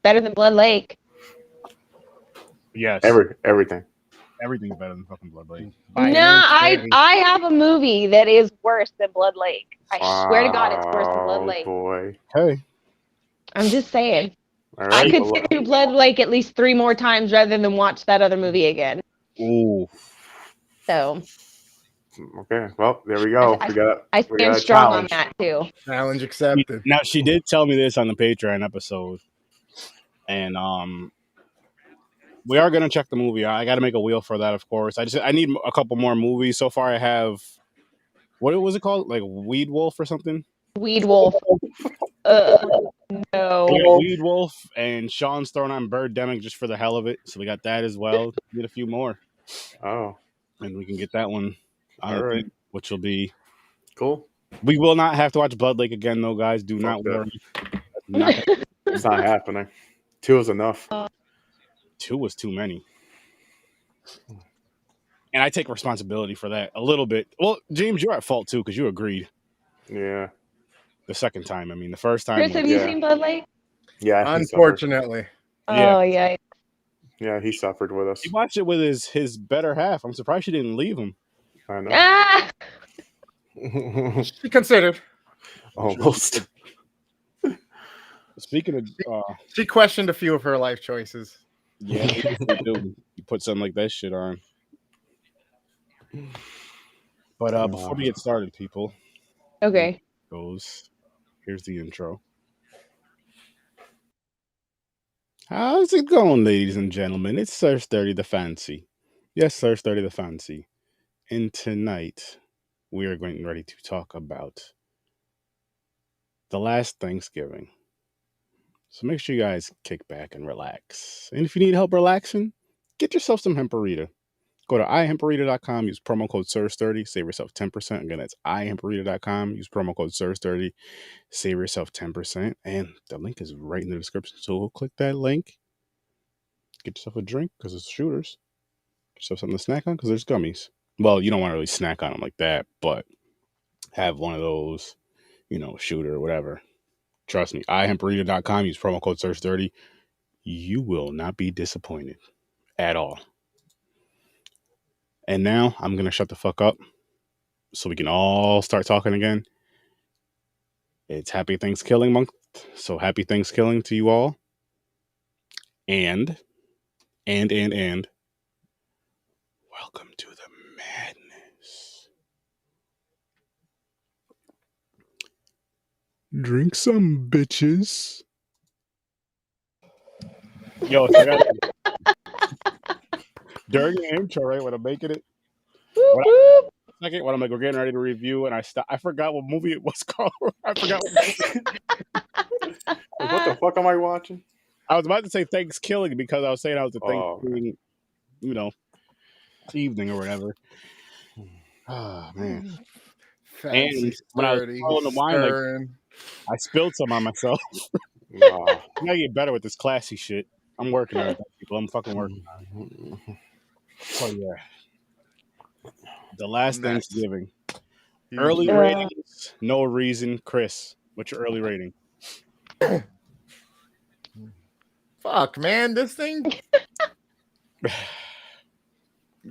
Better than Blood Lake. Yes. Everything. Everything's better than fucking Blood Lake. No, I have a movie that is worse than Blood Lake. I swear to God, it's worse than Blood Lake. Boy. Hey. I'm just saying. All right, I could sit through Blood Lake at least 3 more times rather than watch that other movie again. Ooh. So. Okay. Well, there we go. I stand strong on that too. Challenge accepted. Now she did tell me this on the Patreon episode, and we are gonna check the movie. I got to make a wheel for that, of course. I need a couple more movies. So far, I have what was it called? Like Weed Wolf or something? Weed Wolf. No. Weed Wolf and Sean's throwing on Birdemic just for the hell of it. So we got that as well. Get a few more. Oh. And we can get that one. All right. Which will be cool. We will not have to watch Blood Lake again, though, guys. Do not worry. It's not happening. 2 is enough. 2 was too many. And I take responsibility for that a little bit. Well, James, you're at fault, too, because you agreed. Yeah. The second time. I mean, the first time. Chris, have you seen Blood Lake? Yeah. Unfortunately. Oh, yeah. Yeah, he suffered with us. He watched it with his better half. I'm surprised she didn't leave him. I know. Ah! She considered. Almost. Speaking of... she questioned a few of her life choices. Yeah, you put something like that shit on. But before we get started, people. Okay. Here's the intro. How's it going, ladies and gentlemen? It's Sir Sturdy the Fancy. Yes, Sir Sturdy the Fancy. And tonight, we are getting ready to talk about the last Thanksgiving. So make sure you guys kick back and relax. And if you need help relaxing, get yourself some HEMPARITA. Go to ihemparita.com, use promo code SIR30, save yourself 10%. Again, that's ihemparita.com, use promo code SIR30, save yourself 10%. And the link is right in the description. So click that link, get yourself a drink because it's shooters. Get yourself something to snack on because there's gummies. Well, you don't want to really snack on them like that, but have one of those, shooter or whatever. Trust me, ihemparita.com, use promo code SIR30. You will not be disappointed at all. And now I'm going to shut the fuck up so we can all start talking again. It's Happy Thanksgiving month. So happy Thanksgiving to you all. And welcome to the madness. Drink some, bitches. Yo, during the intro, right, when I'm making it, when I'm like, we're getting ready to review, and I forgot what movie it was called. I forgot what the fuck am I watching? I was about to say Thanksgiving because I was saying I was a Thanksgiving, evening or whatever. Oh, man. Fancy and when I was following the wine, I spilled some on myself. I gotta get better with this classy shit. I'm working on it, people. I'm fucking working on it. So, yeah. The last Thanksgiving. Early ratings, no reason. Chris, what's your early rating? Fuck, man, this thing.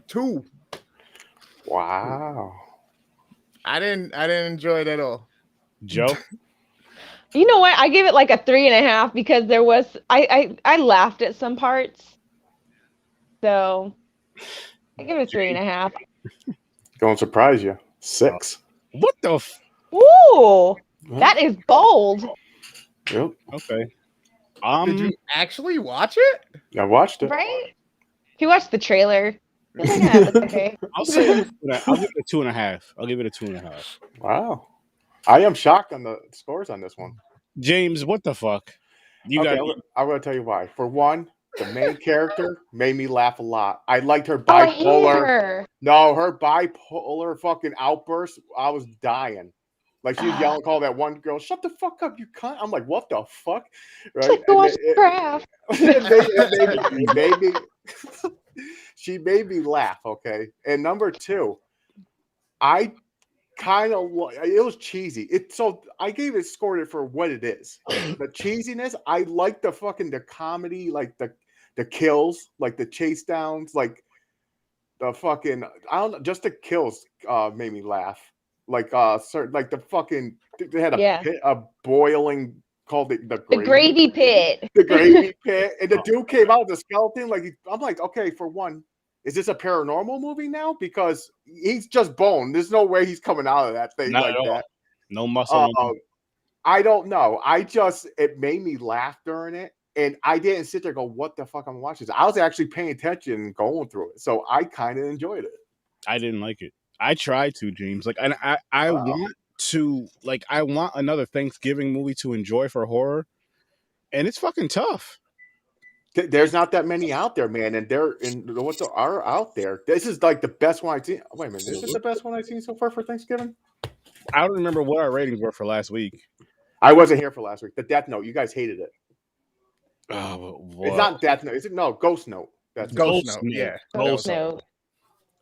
2. Wow. I didn't enjoy it at all. Joe? You know what? I gave it like a 3.5 because there was I laughed at some parts. So I give it a 3.5. Gonna surprise you. 6. What the Ooh, that is bold. Yep. Okay. Did you actually watch it? I watched it. Right? If you watched the trailer, yeah, okay. I'll give it a 2.5. I'll give it a 2.5. Wow. I am shocked on the scores on this one. James, what the fuck? I'm going to tell you why. For one, the main character made me laugh a lot. I liked her bipolar. Her bipolar fucking outburst. I was dying. Like she was yelling, call that one girl, shut the fuck up, you cunt. I'm like, what the fuck? Right? She made me laugh, okay? And number 2, I kind of it was cheesy. So I gave it scored it for what it is. The cheesiness. I like the comedy, like the kills, like the chase downs, like the fucking I don't know, just the kills made me laugh. Like like the fucking they had a boiling called it the gravy pit. The gravy pit, and the dude came out with the skeleton. Like I'm like, okay, for one, is this a paranormal movie now? Because he's just bone. There's no way he's coming out of that thing Not like at all. that. No muscle. I don't know. It made me laugh during it, and I didn't sit there and go, "What the fuck I'm watching?" I was actually paying attention and going through it, so I kind of enjoyed it. I didn't like it. I tried to, James. Like, and I want to, like, I want another Thanksgiving movie to enjoy for horror, and it's fucking tough. There's not that many out there, man, and what are out there. This is like the best one I've seen. Wait a minute, this is the best one I've seen so far for Thanksgiving. I don't remember what our ratings were for last week. I wasn't here for last week. The Death Note, you guys hated it. Oh, it's not Death Note. Is it? No, Ghost Note. That's Ghost Note. Yeah, Ghost Note.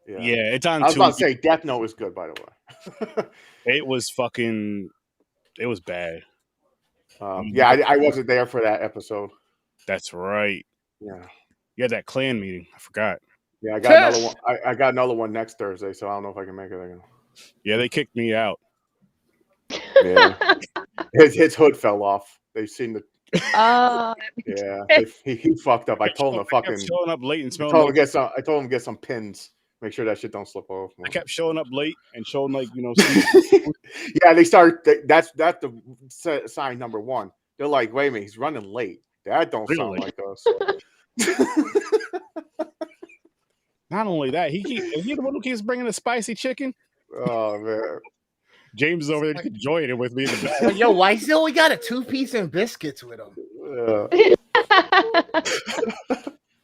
Yeah, it's on. I was about to say Death Note was good, by the way. It was fucking. It was bad. Yeah, I wasn't there for that episode. That's right. Yeah. You had that clan meeting. I forgot. Yeah, I got another one. I got another one next Thursday, so I don't know if I can make it again. Yeah, they kicked me out. Yeah. His hood fell off. They seen the. Yeah, he fucked up. I told him to fucking showing up late and smelling. I told him to get some pins. Make sure that shit don't slip off. I kept showing up late and showing yeah, they started. That's the sign number one. They're like, wait a minute, he's running late. That don't sound like us. Not only that, is he the one who keeps bringing the spicy chicken? Oh man, James is over there enjoying it with me in the back. Yo, why he only got a 2-piece and biscuits with him?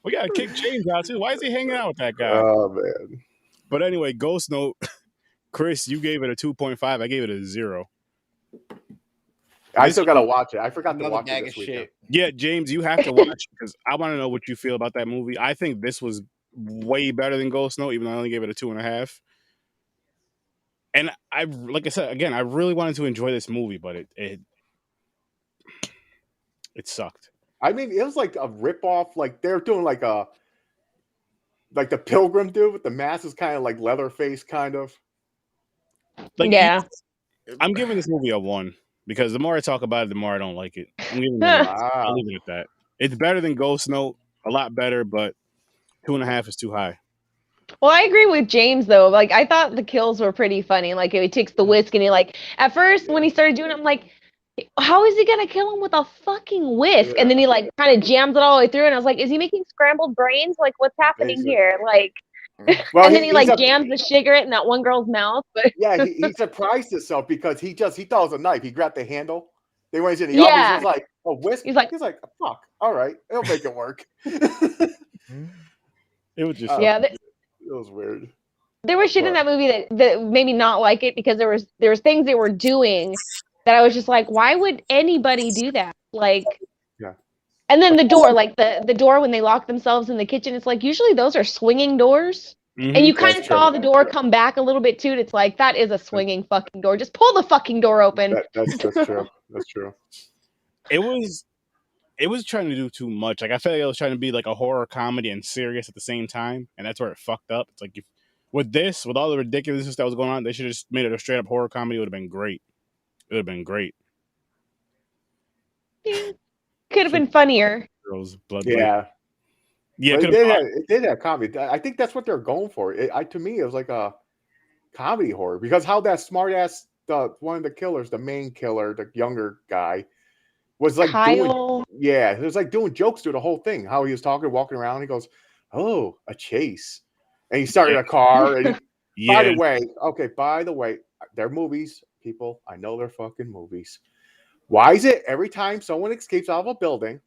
We gotta kick James out too. Why is he hanging out with that guy? Oh man. But anyway, Ghost Note. Chris, you gave it a 2.5. I gave it a 0. I still gotta watch it. I forgot to watch it this weekend. Yeah, James, you have to watch because I want to know what you feel about that movie. I think this was way better than Ghost Note, even though I only gave it a 2.5. And like I said again, I really wanted to enjoy this movie, but it sucked. I mean, it was like a ripoff. Like they're doing like the Pilgrim dude with the mask is kind of like Leatherface, kind of. Like, I'm giving this movie a 1 because the more I talk about it, the more I don't like it. I'm giving it I'll leave it at that. It's better than Ghost Note, a lot better, but 2.5 is too high. Well, I agree with James though. Like I thought the kills were pretty funny. Like he takes the whisk and he like at first when he started doing it, I'm like, how is he gonna kill him with a fucking whisk? And then he like kind of jams it all the way through, and I was like, is he making scrambled brains? Like what's happening here? Like, well, and then he like jams the cigarette in that one girl's mouth. But yeah, he surprised himself because he thought it was a knife. He grabbed the handle. They went in the oven. He was like, a whisk. He's like, fuck. All right, it'll make it work. It was just it was weird. There was shit in that movie that made me not like it because there was things they were doing that I was just like, why would anybody do that? Like, and then the door, like the door when they lock themselves in the kitchen, it's like usually those are swinging doors, and you kind of saw the door come back a little bit too. And it's like that is a swinging fucking door. Just pull the fucking door open. That's true. That's true. It was trying to do too much. Like I felt like it was trying to be like a horror comedy and serious at the same time, and that's where it fucked up. It's like with all the ridiculousness that was going on, they should have just made it a straight up horror comedy. It would have been great. It would have been great. Yeah. Could have been funnier. Girls, blood. Yeah. Yeah. It did have comedy. I think that's what they're going for. To me, it was like a comedy horror because how that smart ass, one of the killers, the main killer, the younger guy, was like Kyle. it was like doing jokes through the whole thing. How he was walking around. He goes, "Oh, a chase," and he started a car. And by the way, they're movies, people. I know they're fucking movies. Why is it every time someone escapes out of a building,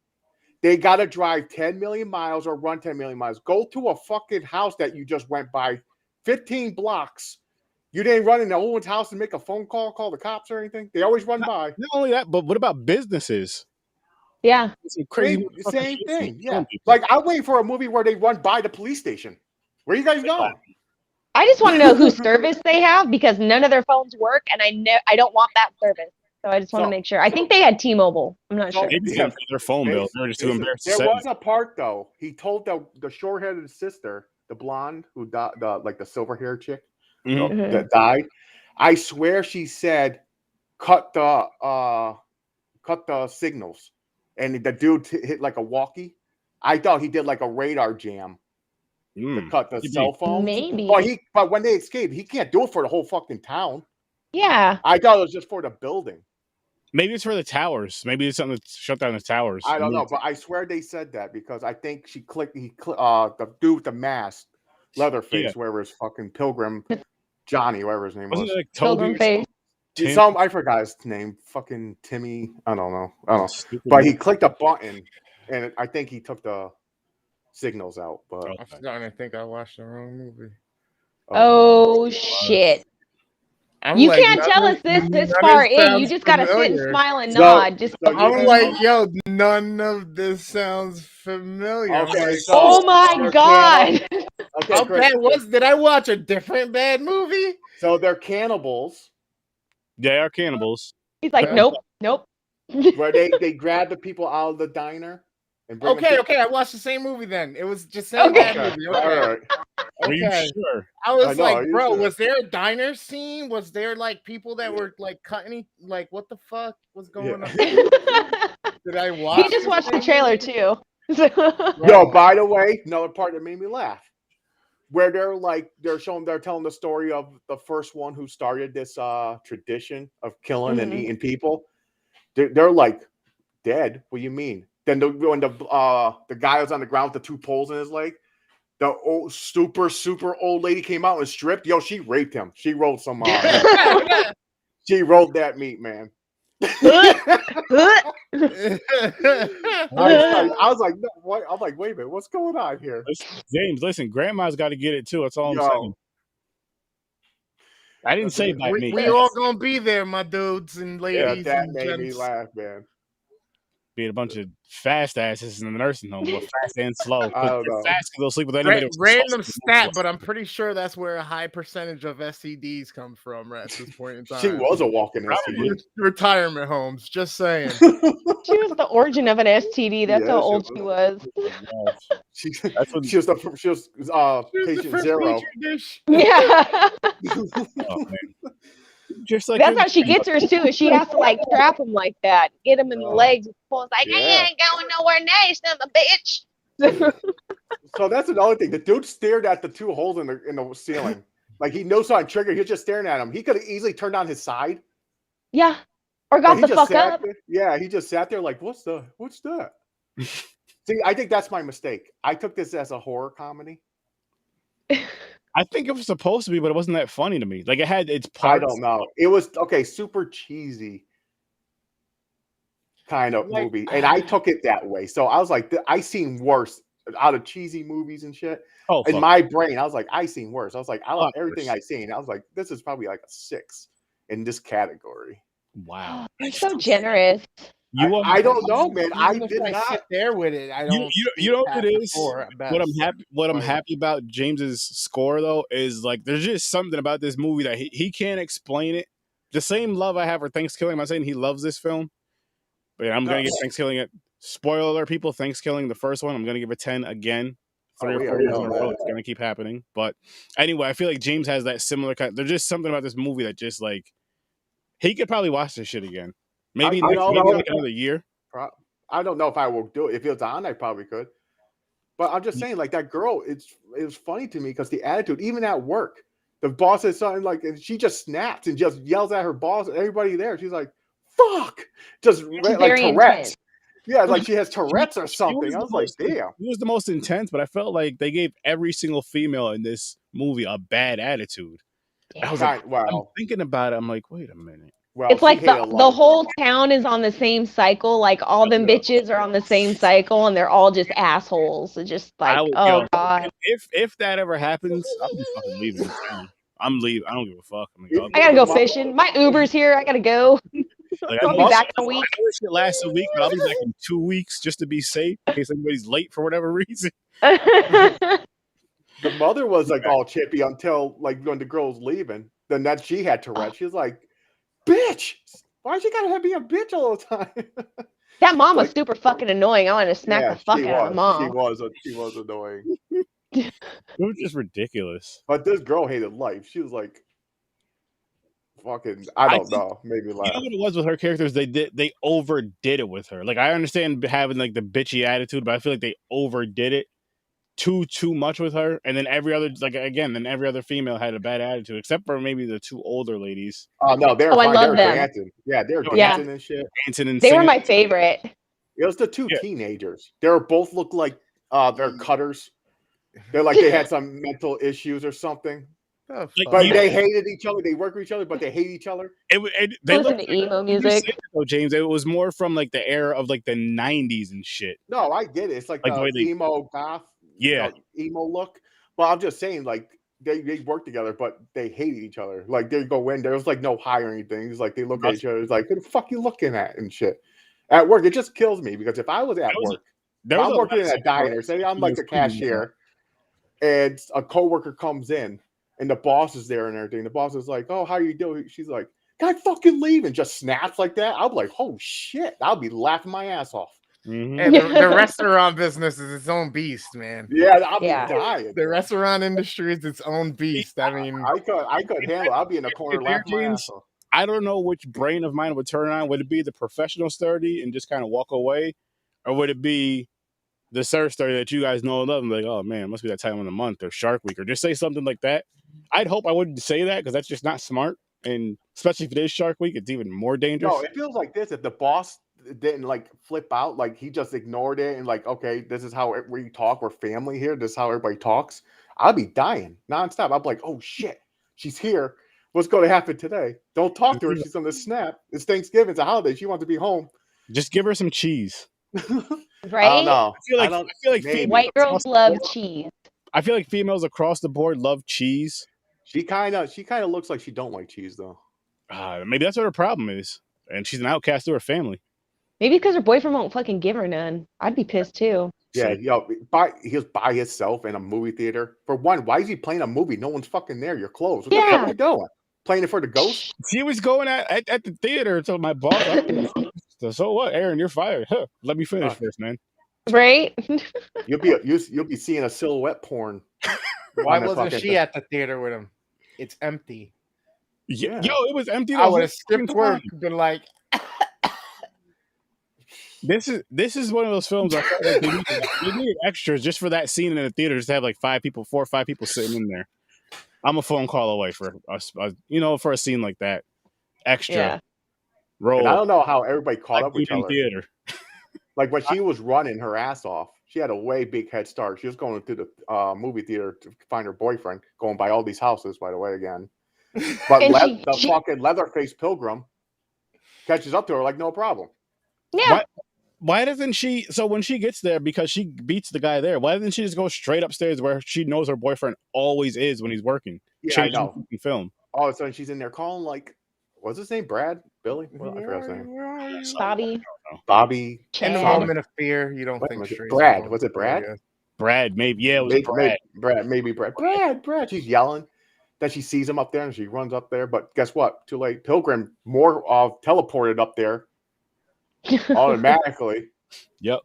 they got to drive 10 million miles or run 10 million miles, go to a fucking house that you just went by 15 blocks. You didn't run into old one's house and make a phone call the cops or anything. They always run by. Not only that, but what about businesses? Yeah. Crazy. Same thing. Yeah. Like I'm waiting for a movie where they run by the police station. Where you guys going? I just want to know whose service they have because none of their phones work, and I don't want that service. So I just want to make sure. I think they had T-Mobile. I'm not sure. Maybe their phone bill. They're just too embarrassed to say. There was a part though. He told the short-headed sister, the blonde who died, like the silver-haired chick that died. I swear she said, "Cut the signals," and the dude hit like a walkie. I thought he did like a radar jam to cut the cell phone. Maybe. But when they escaped, he can't do it for the whole fucking town. Yeah. I thought it was just for the building. Maybe it's for the towers. Maybe it's something to shut down the towers. I don't know, but I swear they said that because I think the dude with the mask, Leatherface, wherever his fucking Pilgrim Johnny, whatever his name was. Wasn't it like Pilgrim Face? I forgot his name. Fucking Timmy. I don't know. But he clicked a button, and I think he took the signals out. But I'm starting to think I watched the wrong movie. Oh shit. You can't tell us this far in. You just gotta sit and smile and nod. I'm like, yo, none of this sounds familiar. Okay, oh my god. How bad did I watch a different bad movie? So they're cannibals. They are cannibals. He's like, nope. Where they grab the people out of the diner and bring them okay, I watched the same movie then. It was just same bad movie. Okay. All right. Are you sure? I was like, bro, was there a diner scene? Was there like people that were like cutting? Like, what the fuck was going on? Did I watch? He just watched the trailer too. Yo, by the way, another part that made me laugh, where they're telling the story of the first one who started this tradition of killing and eating people. They're like dead. What do you mean? Then when the guy was on the ground with the two poles in his leg, the old super old lady came out and stripped. Yo, she raped him. She rolled some. She rolled that meat, man. I was like, no, what? I'm like, wait a minute, what's going on here? James, listen, grandma's got to get it too. That's all I'm saying. I didn't say that. We all gonna be there, my dudes and ladies. Yeah, that and made me gents. laugh, man. Being a bunch of fast asses in the nursing home, but fast and slow. I don't know. Fast because they'll sleep with anybody. Random stat, but I'm pretty sure that's where a high percentage of STDs come from at this point in time. She was a walking STD. Retirement homes, just saying. She was the origin of an STD. That's how old she was. She was patient zero. Yeah. Oh, man. Just like that's how she gets hers too. She has to like trap him like that, get him in the legs. It's like, I ain't going nowhere next, I'm a bitch. So that's another thing. The dude stared at the two holes in the ceiling, like he knows how to trigger. He's just staring at him. He could have easily turned on his side. Yeah, or got the fuck up. Yeah, he just sat there like, what's that? See, I think that's my mistake. I took this as a horror comedy. I think it was supposed to be, but it wasn't that funny to me. Like it had its parts. I don't know. It was super cheesy kind of movie, and I took it that way. So I was like, I seen worse out of cheesy movies and shit. Oh, in my brain, I was like, I seen worse. I was like, I love everything I seen. I was like, this is probably like a 6 in this category. Wow, you're so generous. I don't know, man. I did not sit there with it. I don't. You know what it is. What I'm happy about James's score though is like there's just something about this movie that he can't explain it. The same love I have for Thanksgiving. I'm not saying he loves this film, but I'm gonna give Thanksgiving it. Spoiler alert, people! Thanksgiving, the first one, I'm gonna give it 10 again. 3 or 4 years in a row. It's gonna keep happening. But anyway, I feel like James has that similar kind. There's just something about this movie that just like he could probably watch this shit again. Maybe like another year. I don't know if I will do it. If it's on, I probably could. But I'm just saying, like that girl, it was funny to me because the attitude, even at work, the boss says something like, and she just snaps and just yells at her boss and everybody there. She's like, "Fuck!" Just like Tourette's. Intense. Yeah, like she has Tourette's or something. I was like, "Damn." It was the most intense, but I felt like they gave every single female in this movie a bad attitude. I was like, I'm thinking about it. I'm like, wait a minute. Well, it's like the whole town is on the same cycle. Like all them bitches are on the same cycle, and they're all just assholes. It's just like, god. If that ever happens, I'll be fucking leaving. I'm leaving. I don't give a fuck. I gotta go fishing. My Uber's here. I gotta go. Like, I'll be back in a week. I wish it lasted a week, but I'll be back in 2 weeks just to be safe in case anybody's late for whatever reason. The mother was like all chippy until like when the girl's leaving. Then that she had Tourette. She was like, "Bitch, why you gotta be a bitch all the time?" That mom was Like, super fucking annoying. I wanted to smack yeah, the fuck she out of the mom. She was annoying. It was just ridiculous. But this girl hated life. She was like, fucking, I don't know, made me laugh. You know what it was with her characters? They overdid it with her. Like I understand having like the bitchy attitude, but I feel like they overdid it too much with her. And then every other female had a bad attitude, except for maybe the two older ladies. Oh no, they were fine. I love they were them. dancing. Yeah, they were dancing and shit. Dancing and they singing. were my favorite. It was the two teenagers. They were both looked like they're cutters. They're like they had some mental issues or something. Like, but they hated each other. They work with each other, but they hate each other. They listen to emo music. Oh, James, it was more from like the era of like the 90s and shit. No, I get it. It's like the emo goth, emo look. But I'm just saying, like they work together, but they hated each other. Like they go in, there was like no high or anything. It's like they look at each other. It's like, what the fuck you looking at and shit. At work, it just kills me because if I was at work, I'm working in a diner. Say I'm like the cashier, and a coworker comes in. And the boss is there and everything. The boss is like, "Oh, how you doing?" She's like, "Can I fucking leave?" And just snaps like that. I'll be like, "Oh shit!" I'll be laughing my ass off. Mm-hmm. And the restaurant business is its own beast, man. Yeah, I'll be dying. The restaurant industry is its own beast. I mean, I could handle it. I'll be in a corner laughing my ass off. I don't know which brain of mine would turn on. Would it be the professional sturdy and just kind of walk away, or would it be the Sir Sturdy that you guys know and love? And like, oh man, it must be that time of the month or Shark Week, or just say something like that. I'd hope I wouldn't say that because that's just not smart, and especially if it is Shark Week, it's even more dangerous. No, it feels like this. If the boss didn't like flip out, like he just ignored it and like, okay, this is how we talk. We're family here. This is how everybody talks. I'd be dying nonstop. I'd be like, oh shit, she's here. What's going to happen today? Don't talk to her. She's on the snap. It's Thanksgiving. It's a holiday. She wants to be home. Just give her some cheese. Right? I don't know. I feel like white girls love cheese. I feel like females across the board love cheese. She kind of looks like she don't like cheese though. Maybe that's what her problem is, and she's an outcast to her family. Maybe because her boyfriend won't fucking give her none. I'd be pissed too. Yeah, he was by himself in a movie theater. For one, why is he playing a movie? No one's fucking there. You're closed. What the fuck are you doing? Playing it for the ghost? She was going at the theater until my boss. So what, Aaron? You're fired. Huh, let me finish first, man. Right? You'll be seeing a silhouette porn. Why wasn't she at the theater with him? It's empty. Yeah. Yo, it was empty. I would have skipped work, been like, this is one of those films I felt like they needed extras just for that scene in the theater, just to have like 4 or 5 people sitting in there. I'm a phone call away for for a scene like that. Extra role. And I don't know how everybody caught up with each other. Theater. Like when she was running her ass off, she had a way big head start. She was going to the movie theater to find her boyfriend, going by all these houses, by the way, again. But the fucking Leatherface Pilgrim catches up to her like no problem. Yeah. Why doesn't she? So when she gets there, because she beats the guy there, why doesn't she just go straight upstairs where she knows her boyfriend always is when he's working? Yeah, I know. Film. All of a sudden, she's in there calling like, what's his name? Brad? Billy? Well, I forgot his name. Bobby. In the moment of fear, you don't think straight. Brad. Was it Brad? Brad, maybe. Yeah, it was Brad. Maybe Brad. Brad. She's yelling. Then she sees him up there and she runs up there. But guess what? Too late. Pilgrim more teleported up there automatically. Yep.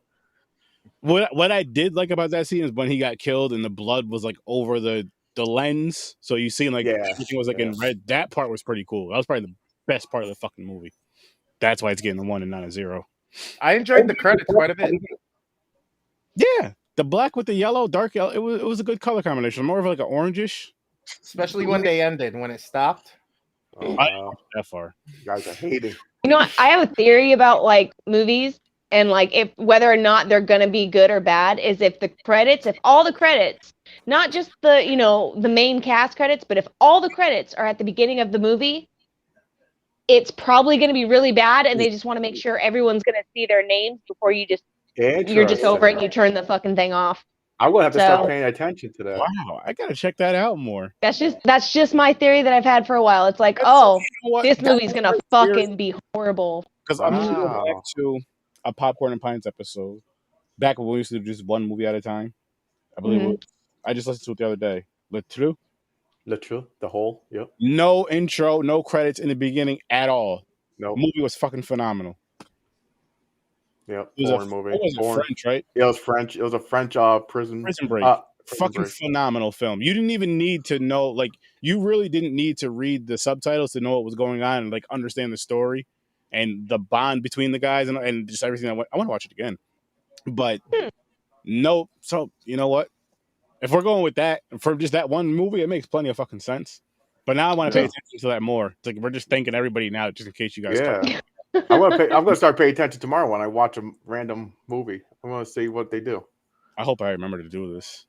What I did like about that scene is when he got killed and the blood was like over the lens. So you see like everything was like in red. That part was pretty cool. That was probably the best part of the fucking movie. That's why it's getting a 1 and not a 0. I enjoyed the credits quite a bit. Yeah. The black with the yellow, dark yellow, it was a good color combination. More of like an orangish. Especially when they ended, when it stopped. I didn't go that far. You guys are hating. You know what? I have a theory about like movies and like if whether or not they're gonna be good or bad is if all the credits, not just the main cast credits, but if all the credits are at the beginning of the movie, it's probably gonna be really bad, and they just want to make sure everyone's gonna see their names before you're just over it and you turn the fucking thing off. I will have to start paying attention to that. Wow, I gotta check that out more. That's just my theory that I've had for a while. It's like, this movie's gonna fucking be horrible. Because I'm just going back to a Popcorn and Pints episode back when we used to do just one movie at a time. I believe it was I just listened to it the other day. LINKTREE. LINKTREE, the whole. Yep. No intro, no credits in the beginning at all. No. The movie was fucking phenomenal. Yep. It was movie. What was it? French, right? Yeah, it was French. It was a French prison break. Fucking phenomenal film. You didn't even need to know, like, you really didn't need to read the subtitles to know what was going on and like understand the story and the bond between the guys and just everything. I want to watch it again, but no. So you know what? If we're going with that for just that one movie, it makes plenty of fucking sense. But now I want to pay attention to that more. It's like we're just thanking everybody now, just in case you guys. Yeah, I'm gonna start paying attention tomorrow when I watch a random movie. I want to see what they do. I hope I remember to do this.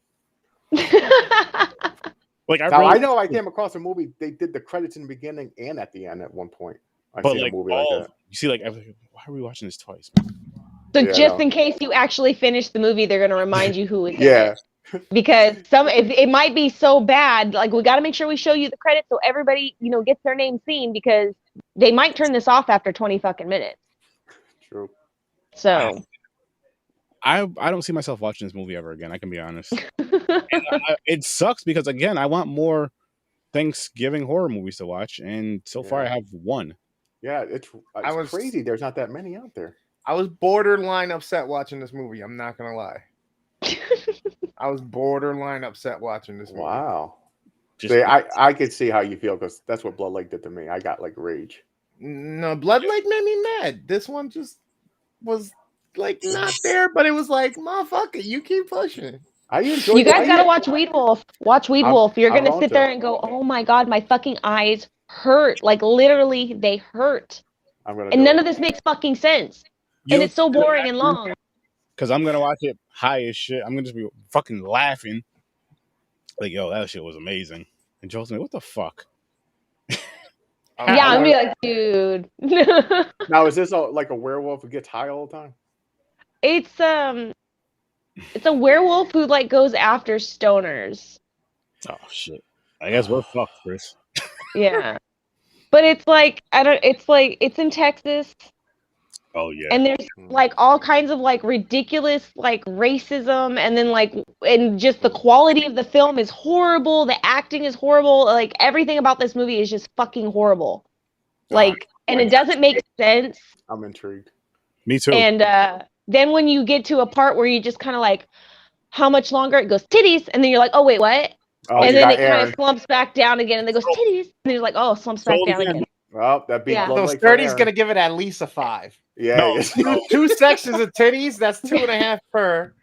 Like I know I came across a movie. They did the credits in the beginning and at the end at one point. I've seen a movie like that. You see, like, why are we watching this twice? So just in case you actually finish the movie, they're gonna remind you who is in it. Because it might be so bad, like we got to make sure we show you the credits so everybody gets their name seen, because they might turn this off after 20 fucking minutes. True. So I don't see myself watching this movie ever again. I can be honest. It sucks because again, I want more Thanksgiving horror movies to watch, and so far I have one. Yeah, it's crazy. There's not that many out there. I was borderline upset watching this movie. I'm not gonna lie. I was borderline upset watching this movie. Wow. I could see how you feel, because that's what Blood Lake did to me. I got like rage. No, Blood Lake made me mad. This one just was like not there, but it was like, motherfucker, you keep pushing. You guys gotta watch Weed Wolf. Watch Weed Wolf. You're gonna sit there and go, oh my god, my fucking eyes hurt. Like literally, they hurt. And none of this makes fucking sense. And it's so boring and long. Because I'm gonna watch it high as shit. I'm gonna just be fucking laughing. Like, yo, that shit was amazing. And Joel's like, what the fuck? Yeah, I'm gonna be like, dude. Now, is this like a werewolf who gets high all the time? It's a werewolf who like goes after stoners. Oh shit! I guess we're fucked, Chris. Yeah, but it's like it's in Texas. Oh yeah. And there's like all kinds of like ridiculous like racism, and then and just the quality of the film is horrible. The acting is horrible. Like everything about this movie is just fucking horrible. Like, and it doesn't make sense. I'm intrigued. Me too. And then when you get to a part where you just kind of like, how much longer? It goes titties, and then you're like, oh wait, what? And then it kind of slumps back down again, and then goes titties, and then you're like, oh, slumps back down again. Well, that beat So Sturdy's gonna give it at least a 5. Yeah, two sections of titties. That's 2.5 per.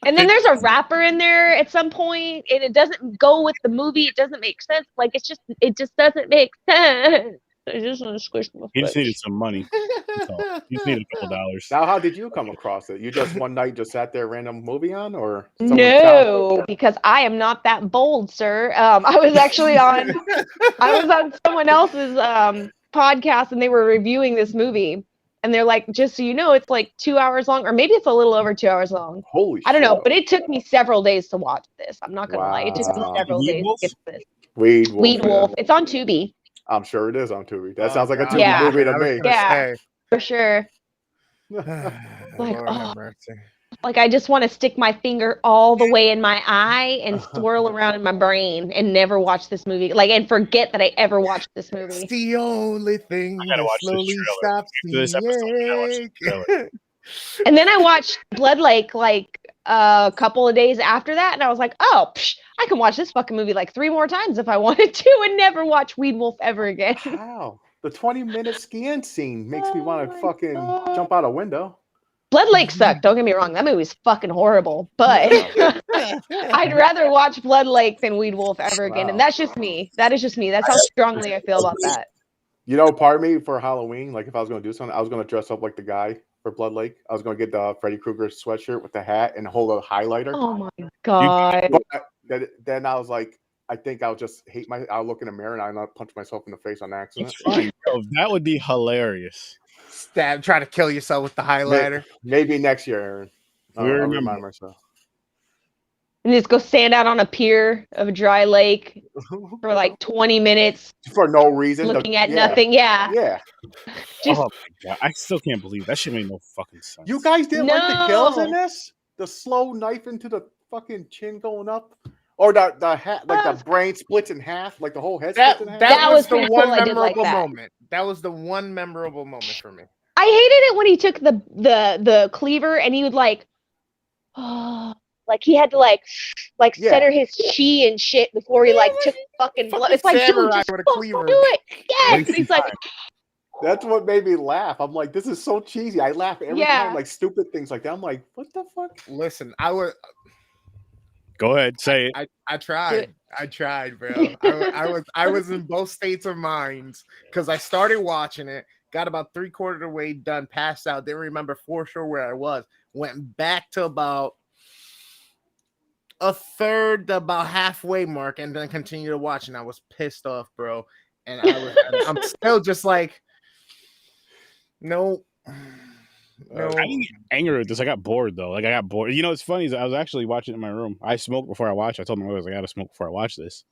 And then there's a rapper in there at some point, and it doesn't go with the movie. It doesn't make sense. Like it just doesn't make sense. I just want to squish my He just needed some money. He just needed a couple dollars. Now, how did you come across it? You just one night just sat there, random movie on, or no? Because I am not that bold, sir. I was actually on someone else's podcast, and they were reviewing this movie, and they're like, just so you know, it's like 2 hours long, or maybe it's a little over 2 hours long. Holy shit. I don't know, but it took me several days to watch this. I'm not gonna lie, it took me several days to get to this. Weed Wolf. It's on Tubi. I'm sure it is on Tubi. That sounds like a Tubi movie to me. Yeah, for sure. Like I just want to stick my finger all the way in my eye and swirl around in my brain and never watch this movie. Like, and forget that I ever watched this movie. It's the only thing that slowly stops the ache. And then I watched Blood Lake like a couple of days after that, and I was like, oh, I can watch this fucking movie like 3 more times if I wanted to, and never watch Weed Wolf ever again. Wow. The 20-minute skiing scene makes me want to fucking jump out a window. Blood Lake sucked. Don't get me wrong. That movie's fucking horrible. But I'd rather watch Blood Lake than Weed Wolf ever again. And that's just me. That is just me. That's how strongly I feel about that. You know, part of me for Halloween, like if I was going to do something, I was going to dress up like the guy for Blood Lake. I was going to get the Freddy Krueger sweatshirt with the hat and hold a highlighter. Oh my God. But then I was like, I think I'll just I'll look in the mirror and I'll not punch myself in the face on accident. That would be hilarious. Try to kill yourself with the highlighter. Maybe next year, Aaron. I'll remind myself. And just go stand out on a pier of a dry lake for like 20 minutes. For no reason. Looking at nothing. Yeah. Yeah. Oh my God. I still can't believe that shit made no fucking sense. You guys didn't like the kills in this? The slow knife into the fucking chin going up, or the hat, like the brain splits in half, like the whole head splits in half. That was the pretty one cool. I did like memorable that. moment. That was the one memorable moment for me. I hated it when he took the cleaver and he would like, like he had to like center his chi and shit before he like took fucking blood. It's like, dude, just with a fucking cleaver. do it. Yes. And he's like, that's what made me laugh. I'm like, this is so cheesy. I laugh every time, like stupid things like that. I'm like, what the fuck? Listen, I would. Go ahead, say it. I tried. I tried, bro. I was in both states of minds because I started watching it, got about 3/4 of the way done, passed out, didn't remember for sure where I was, went back to about a third, about halfway mark, and then continued to watch, and I was pissed off, bro. And I'm still just like, no. I didn't get angry at this. I got bored though. Like I got bored. You know, it's funny. I was actually watching it in my room. I smoked before I watched. I told my mother, I got to smoke before I watch this.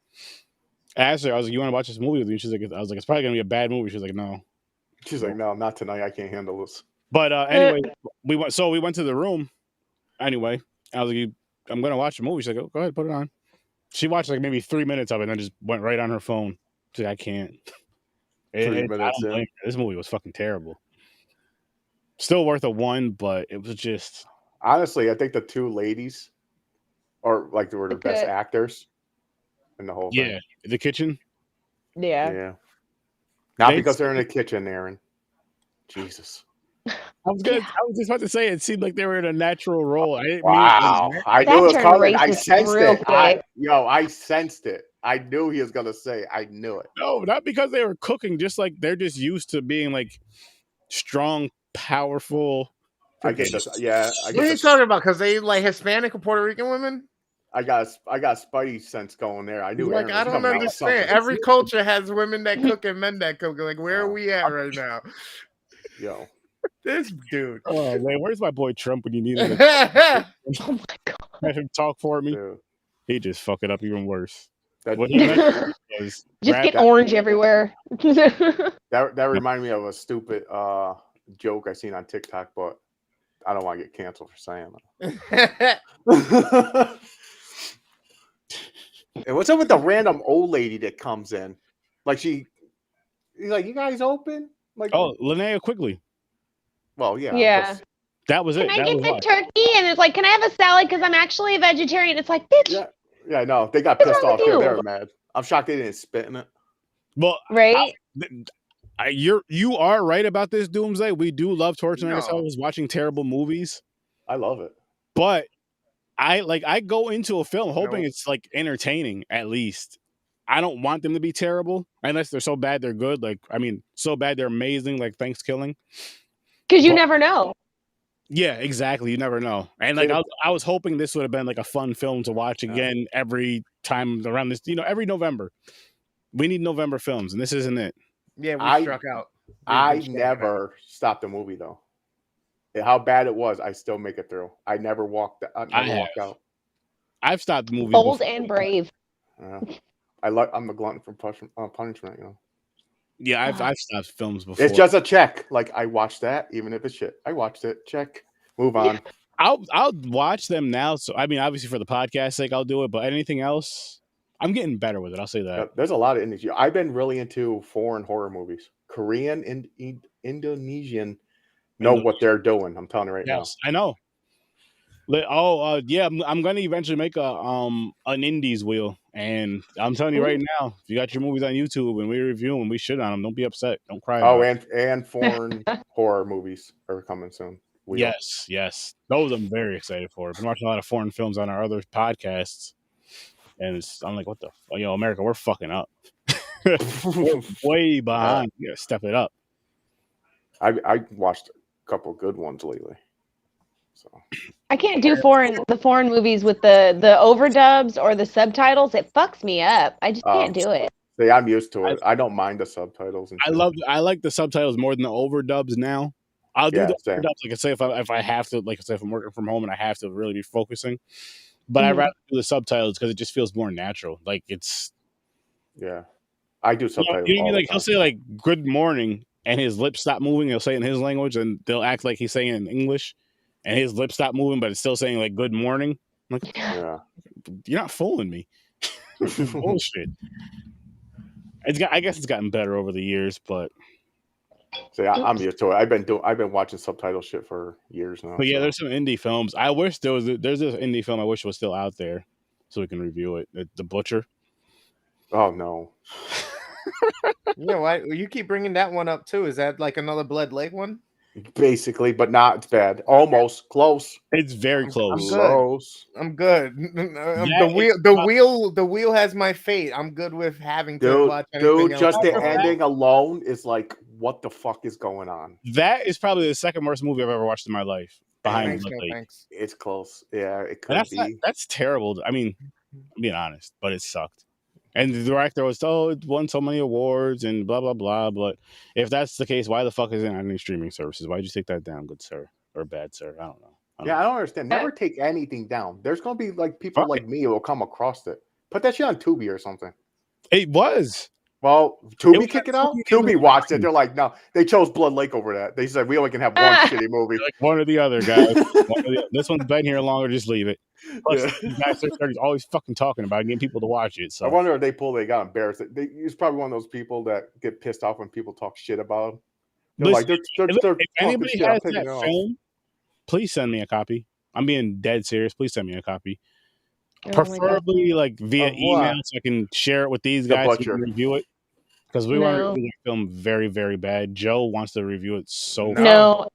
I asked her, I was like, "You want to watch this movie with me?" She's like, "I was like, it's probably gonna be a bad movie." She's like, "No." She's like, "No, not tonight. I can't handle this." But anyway, we went to the room. Anyway, I was like, "I'm gonna watch the movie." She's like, "Oh, go ahead, put it on." She watched like maybe 3 minutes of it, and then just went right on her phone. She's like, "I can't." 3 minutes in. This movie was fucking terrible. Still worth a 1, but it was just. Honestly, I think the two ladies, or like they were the best actors in the whole thing. Yeah, the kitchen. Yeah. Not because they're in the kitchen, Aaron. Jesus. I was just about to say it seemed like they were in a natural role. I didn't I knew it was coming. I sensed it. I sensed it. I knew he was gonna say. I knew it. No, not because they were cooking. Just like they're just used to being like strong, powerful. I get this. Yeah. What are you talking about? Because they like Hispanic or Puerto Rican women? I got Spidey sense going there. I knew. Like, I don't understand. Every culture has women that cook and men that cook. Like, where are we at right now? Yo, this dude. Oh man, where's my boy Trump when you need him? Oh my god! Have him talk for me. Dude. He just fuck it up even worse. What he just get orange everywhere. that reminded me of a stupid joke I seen on TikTok, but I don't want to get canceled for saying that. And what's up with the random old lady that comes in? Like he's like, "You guys open?" Like, oh, Linnea Quigley. Well, yeah. Yeah. That was it. Can I get the turkey? And it's like, can I have a salad? Because I'm actually a vegetarian. It's like, bitch. Yeah, no, they got pissed off too. They were mad. I'm shocked they didn't spit in it. Well, right. You are right about this, Doomsday. We do love torturing ourselves watching terrible movies. I love it. But I go into a film hoping it's like entertaining at least. I don't want them to be terrible unless they're so bad they're good. Like, I mean, so bad they're amazing, like Thanksgiving. Because you never know. Yeah, exactly. You never know. And like I was hoping this would have been like a fun film to watch again every time around this, every November. We need November films, and this isn't it. Yeah, we struck out. I never stopped a movie though. How bad it was, I still make it through. I never walked out. I've stopped movies. Bold before. And brave. I'm a glutton for punishment, Yeah, I've stopped films before. It's just a check. Like, I watched that, even if it's shit. I watched it. Check. Move on. I'll watch them now. So I mean, obviously for the podcast sake, I'll do it. But anything else, I'm getting better with it. I'll say that. There's a lot of Indies. I've been really into foreign horror movies. Korean and Indonesian know what they're doing. I'm telling you right now. Yes, I know. Yeah, I'm gonna eventually make an Indies wheel, and I'm telling you right now, if you got your movies on YouTube and we review them, we shit on them. Don't be upset. Don't cry. And foreign horror movies are coming soon. Yes, those I'm very excited for. I've been watching a lot of foreign films on our other podcasts, and I'm like, what the, America, we're fucking up. We're way behind. You gotta step it up. I watched a couple good ones lately. So I can't do the foreign movies with the overdubs or the subtitles. It fucks me up. I just can't do it. See, I'm used to it. I don't mind the subtitles. And I like the subtitles more than the overdubs now. I'll do the overdubs. Like I say, if I have to, like I say, if I'm working from home and I have to really be focusing, but I'd rather do the subtitles because it just feels more natural. Like it's. Yeah, I do subtitles. He'll say like "Good morning" and his lips stop moving. He'll say it in his language, and they'll act like he's saying it in English. And his lips stop moving, but it's still saying like "Good morning." I'm like, yeah, you're not fooling me. This is bullshit. I guess it's gotten better over the years, but see, I'm used to it. I've been watching subtitle shit for years now. But yeah, there's some indie films. I wish there's this indie film I wish was still out there so we can review it. The Butcher. Oh no. Yeah, why you keep bringing that one up too? Is that like another Blood Lake one? Basically, but not. It's bad. Almost close. It's very close. I'm good. The wheel has my fate. I'm good with having to watch anything else. Just the ending alone is like, what the fuck is going on? That is probably the second worst movie I've ever watched in my life. Behind Blood Lake. It's close. Yeah, it could be. That's terrible. I mean, I'm being honest, but it sucked. And the director was, it won so many awards and blah, blah, blah. But if that's the case, why the fuck isn't it on any streaming services? Why'd you take that down, good sir? Or bad sir? I don't know. I don't understand. Never take anything down. There's going to be like people like me who will come across it. Put that shit on Tubi or something. It was. Well, Tubi kick it out? Tubi watched it. They're like, no. They chose Blood Lake over that. They said, we only can have one shitty movie. Like one or the other, guys. This one's been here longer, just leave it. Plus, you guys are always fucking talking about it, getting people to watch it. So I wonder if they got embarrassed. He's probably one of those people that get pissed off when people talk shit about him. Listen, if anybody has that film, please send me a copy. I'm being dead serious. Please send me a copy. Preferably like via email so I can share it with these guys who can review it. Because we want to review the film very, very bad. Joe wants to review it so bad. No,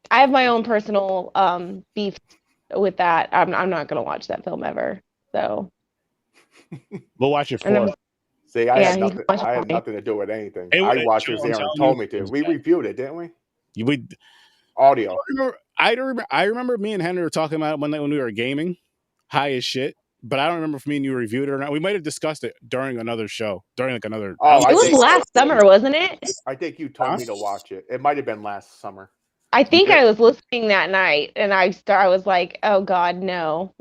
I have my own personal beef with that. I'm not gonna watch that film ever. So we'll watch it for. See, I had nothing to do with anything. I watched it. Aaron told me to. We reviewed it, didn't we? Audio. I remember me and Henry were talking about it one night when we were gaming, high as shit. But I don't remember if me and you reviewed it or not. We might have discussed it during another show, during like another. Oh, it was last summer, wasn't it? I think you told me to watch it. It might have been last summer. I think I was listening that night, and I was like, "Oh God, no!"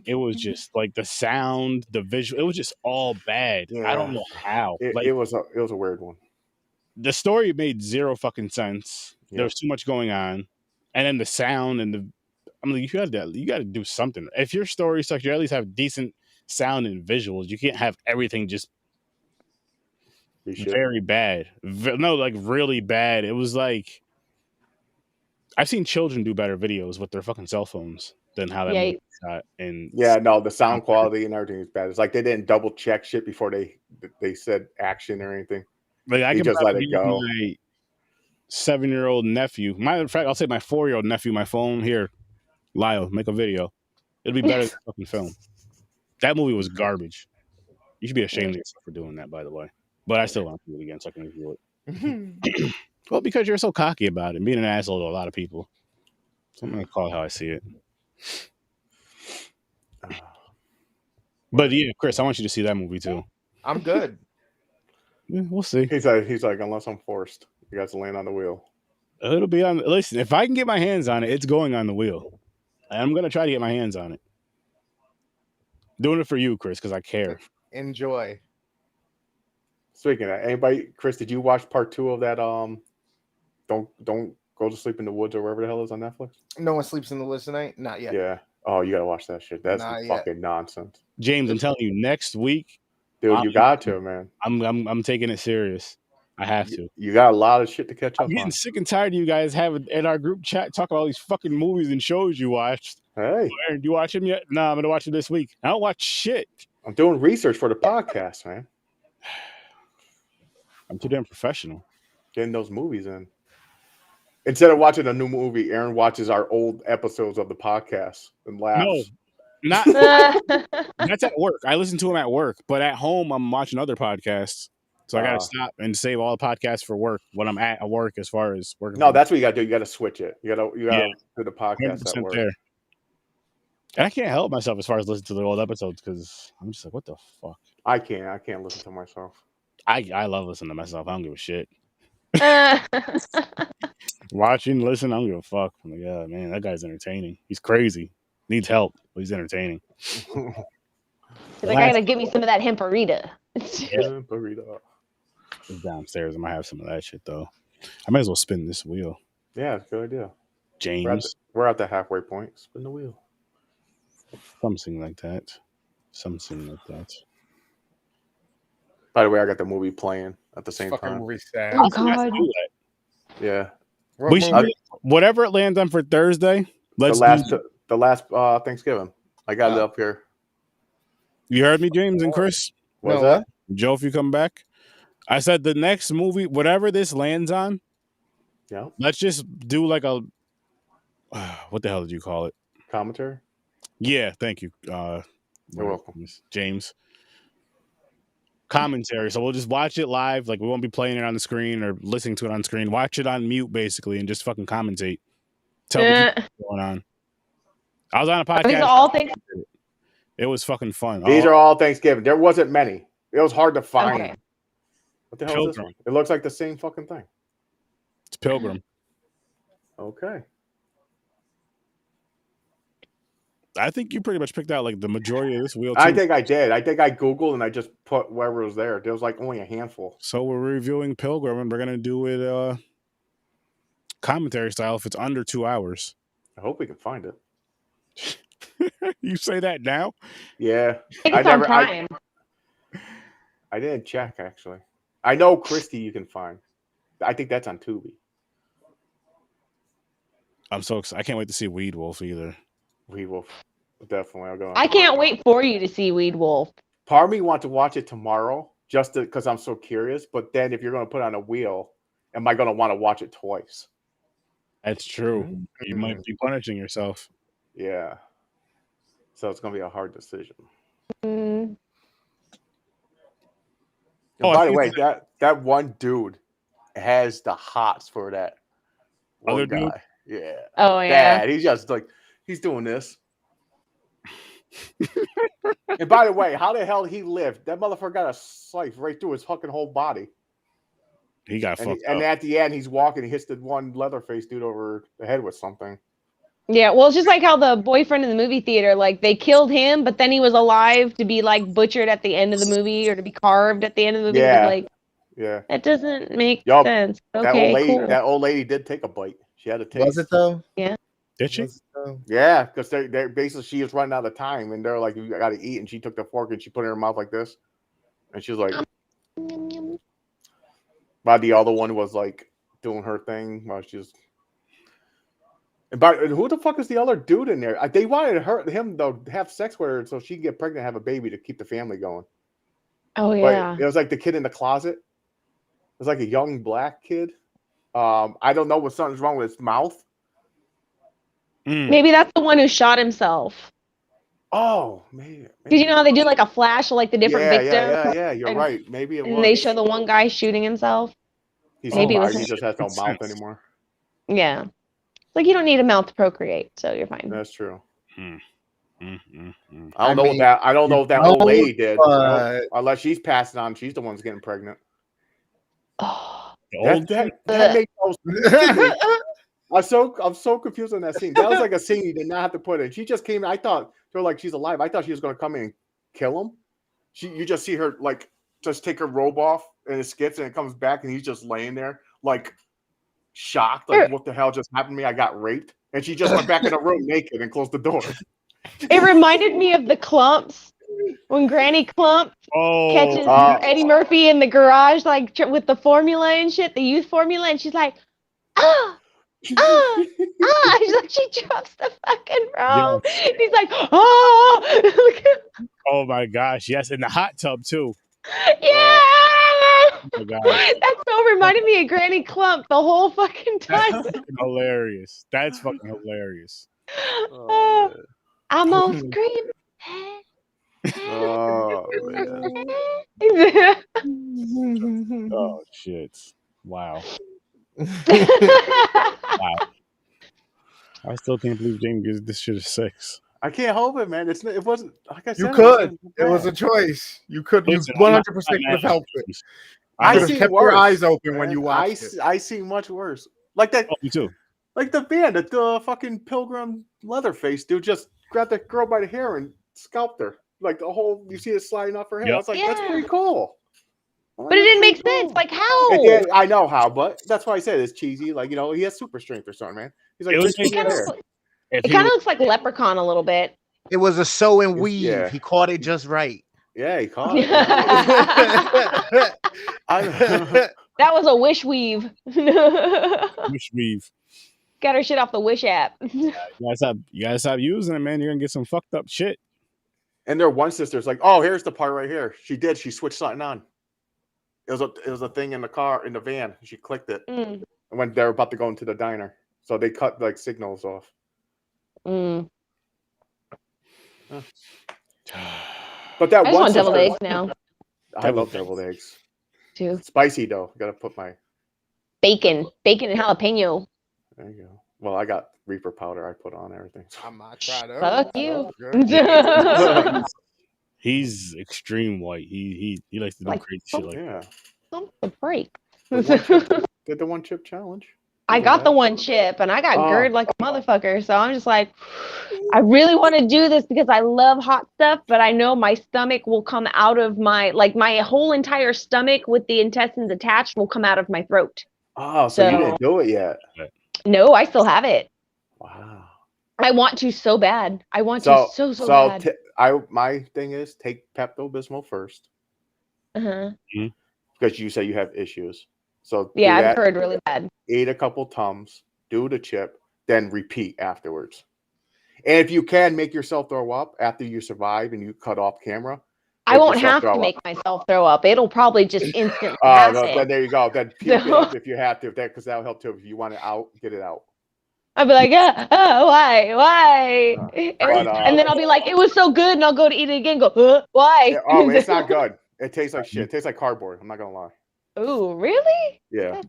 It was just like the sound, the visual. It was just all bad. Yeah. I don't know how. It was a weird one. The story made zero fucking sense. Yeah. There was too much going on, and then the sound and the. I'm like, you got to do something. If your story sucks, you at least have decent sound and visuals. You can't have everything just very bad. No, like really bad. It was like I've seen children do better videos with their fucking cell phones than how that movie shot. And the sound quality and everything is bad. It's like they didn't double check shit before they said action or anything. Like I can just let it go. My 7-year-old nephew, in fact, I'll say my 4-year-old nephew, my phone here. Lyle, make a video. It'll be better than fucking film. That movie was garbage. You should be ashamed of yourself for doing that, by the way. But I still want to do it again so I can review it. Well, because you're so cocky about it, being an asshole to a lot of people. So I'm going to call it how I see it. But yeah, Chris, I want you to see that movie too. I'm good. Yeah, we'll see. He's like, unless I'm forced, you guys to land on the wheel. It'll be on. Listen, if I can get my hands on it, it's going on the wheel. I'm going to try to get my hands on it. Doing it for you, Chris, because I care. Enjoy. Speaking of anybody, Chris, did you watch part 2 of that? Don't go to sleep in the woods or wherever the hell it is on Netflix. No one sleeps in the woods tonight. Not yet. Yeah. Oh, you gotta watch that shit. That's fucking nonsense. James, I'm telling you, next week, dude, you got to, man. I'm taking it serious. I have to. You got a lot of shit to catch up on. I'm getting sick and tired of you guys having in our group chat talk about all these fucking movies and shows you watched. Hey, do you watch them yet? No, I'm gonna watch them this week. I don't watch shit. I'm doing research for the podcast, man. I'm too damn professional. Getting those movies in. Instead of watching a new movie, Aaron watches our old episodes of the podcast and laughs. No, not. That's at work. I listen to them at work, but at home, I'm watching other podcasts. So I got to stop and save all the podcasts for work when I'm at work as far as working. No, that's what you got to do. You got to switch it. You got to do the podcast at work. There. And I can't help myself as far as listening to the old episodes because I'm just like, what the fuck? I can't listen to myself. I love listening to myself. I don't give a shit. Watching, listen, I don't give a fuck. I'm like, yeah, man, that guy's entertaining. He's crazy. Needs help, but he's entertaining. He's like, I gotta give me some of that hemparita. Hemparita. It's downstairs. I might have some of that shit though. I might as well spin this wheel. Yeah, it's a good idea. James. We're at the halfway point. Spin the wheel. Something like that. Something like that. By the way, I got the movie playing at the same time. Movie sad. Oh God. Yeah. We should whatever it lands on for Thursday. Let's the last Thanksgiving. I got it up here. You heard me, James and Chris? What's that? Joe, if you come back. I said the next movie, whatever this lands on, yeah. Let's just do like a what the hell did you call it? Commentary? Yeah, thank you. You're welcome. James. Commentary. So we'll just watch it live. Like we won't be playing it on the screen or listening to it on screen. Watch it on mute basically and just fucking commentate. Tell me what's going on. I was on a podcast. These are all things. It was fucking fun. These are all Thanksgiving. There wasn't many. It was hard to find. Okay. What the hell is this one? It looks like the same fucking thing. It's Pilgrim. Okay. I think you pretty much picked out like the majority of this wheel. I think I did. I think I Googled and I just put wherever was there. There was like only a handful. So we're reviewing Pilgrim and we're gonna do it commentary style if it's under 2 hours. I hope we can find it. You say that now? Yeah. I think it's on Prime. I didn't check actually. I know Christy you can find. I think that's on Tubi. I'm so excited. I can't wait to see Weed Wolf either. Weed Wolf. Definitely. I'll go on. I can't wait for you to see Weed Wolf. Part of me wants to watch it tomorrow just because I'm so curious. But then if you're going to put on a wheel, am I going to want to watch it twice? That's true. You might be punishing yourself. Yeah. So it's going to be a hard decision. By the way, that one dude has the hots for that other guy. Dude? Yeah. Oh yeah. Bad. He's just like he's doing this. And by the way, how the hell he lived? That motherfucker got a slice right through his fucking whole body. He got fucked up. And at the end, he's walking. He hits the one Leatherface dude over the head with something. Yeah, well, it's just like how the boyfriend in the movie theater, like they killed him, but then he was alive to be like butchered at the end of the movie or to be carved at the end of the movie. Yeah. Like, yeah, that doesn't make sense. Okay, that old lady did take a bite. She had a taste. Was it though? Yeah. Did she? Yeah, because they're basically she was running out of time, and they're like, "You got to eat," and she took the fork and she put it in her mouth like this, and she was like, "But the other one was like doing her thing while she was." And who the fuck is the other dude in there? They wanted him though to have sex with her so she could get pregnant and have a baby to keep the family going. Oh yeah. But it was like the kid in the closet. It was like a young black kid. I don't know what something's wrong with his mouth. Maybe that's the one who shot himself. Oh, maybe. Because you know how they do like a flash of like the different victims? Yeah, you're right. Maybe it was. And they show the one guy shooting himself. Maybe he just has no mouth anymore. Yeah. Like you don't need a mouth to procreate, so you're fine. That's true. I don't know if that old lady did. Unless she's passing on, she's the one who's getting pregnant. Oh, that made no sense. I'm so confused on that scene. That was like a scene you did not have to put in. She just came in. I thought they're like she's alive. I thought she was going to come in and kill him. You just see her like just take her robe off and it skips and it comes back and he's just laying there like shocked, like what the hell just happened to me? I got raped, and she just went back in the room naked and closed the door. It reminded me of the Clumps when Granny Clump catches Eddie Murphy in the garage, like with the formula and shit, the youth formula, and she's like, she's like, she drops the fucking robe. Yeah. He's like, oh my gosh, yes, in the hot tub too. Yeah. Oh my God. That so reminded me of Granny Clump the whole fucking time. That's hilarious. That's fucking hilarious. I'm gonna scream. Oh man. Oh shit. Wow. Wow. I still can't believe James gives this shit a 6. I can't help it, man. It wasn't like I said. You could. It was a choice. You could. You 100% could have helped it. I could have kept your eyes open when you watched it. I see much worse. Like that. Oh, me too. Like the band, the fucking Pilgrim Leatherface dude just grabbed that girl by the hair and scalped her. Like the whole, you see it sliding off her head. I was like, that's pretty cool. Well, But it didn't make pretty sense. cool. Like how? I know how, but that's why I said it's cheesy. Like, you know, he has super strength or something, man. He's like It was Richie because there. if It he kind of was, looks like Leprechaun a little bit. It was a sew and weave. Yeah. He caught it just right. Yeah, he caught it. That was a wish weave. wish weave. Got her shit off the Wish app. You gotta stop using it, man. You're gonna get some fucked up shit. And their one sister's like, oh, here's the part right here. She switched something on. It was a thing in the car, in the van. She clicked it when they're about to go into the diner. So they cut like signals off. Mm. But that I just one want sister, deviled eggs now. I love deviled eggs. Too. Spicy though. Gotta put my Bacon and jalapeno. There you go. Well, I got Reaper powder. I put on everything. So. I might try that. Fuck you. He's extreme white. He likes to do Like, crazy shit like Yeah. Pump the break. Did the one chip challenge? I got the one chip and I got GERD like a motherfucker. So I'm just like, I really want to do this because I love hot stuff, but I know my stomach will come out of my whole entire stomach with the intestines attached will come out of my throat. Oh, so you didn't do it yet? No, I still have it. Wow. I want to so bad. I want to so bad. My thing is take Pepto-Bismol first. Because you say you have issues. So yeah, I've heard really bad. Eat a couple Tums, do the chip, then repeat afterwards. And if you can make yourself throw up after you survive and you cut off camera, I won't have to make myself throw up. It'll probably just instantly happen. Then there you go. Then puke it up if you have to, because that'll help too. If you want it out, get it out. I'll be like, why? And then I'll be like, it was so good, and I'll go to eat it again. Go, why? Oh, it's not good. It tastes like shit. It tastes like cardboard. I'm not gonna lie. Ooh, really? Yeah.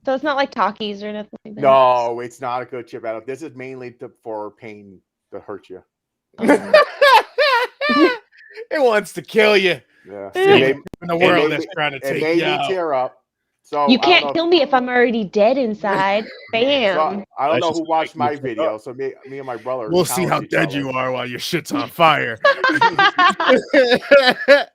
So it's not like Takis or nothing like that? No, it's not a good chip out. This is mainly for pain to hurt you. It wants to kill you. Yeah. In the world that's trying to take you out. It made me tear up. So you can't kill me if I'm already dead inside. Bam. So I don't know who watched my video. So me and my brother. We'll see how dead you are while your shit's on fire.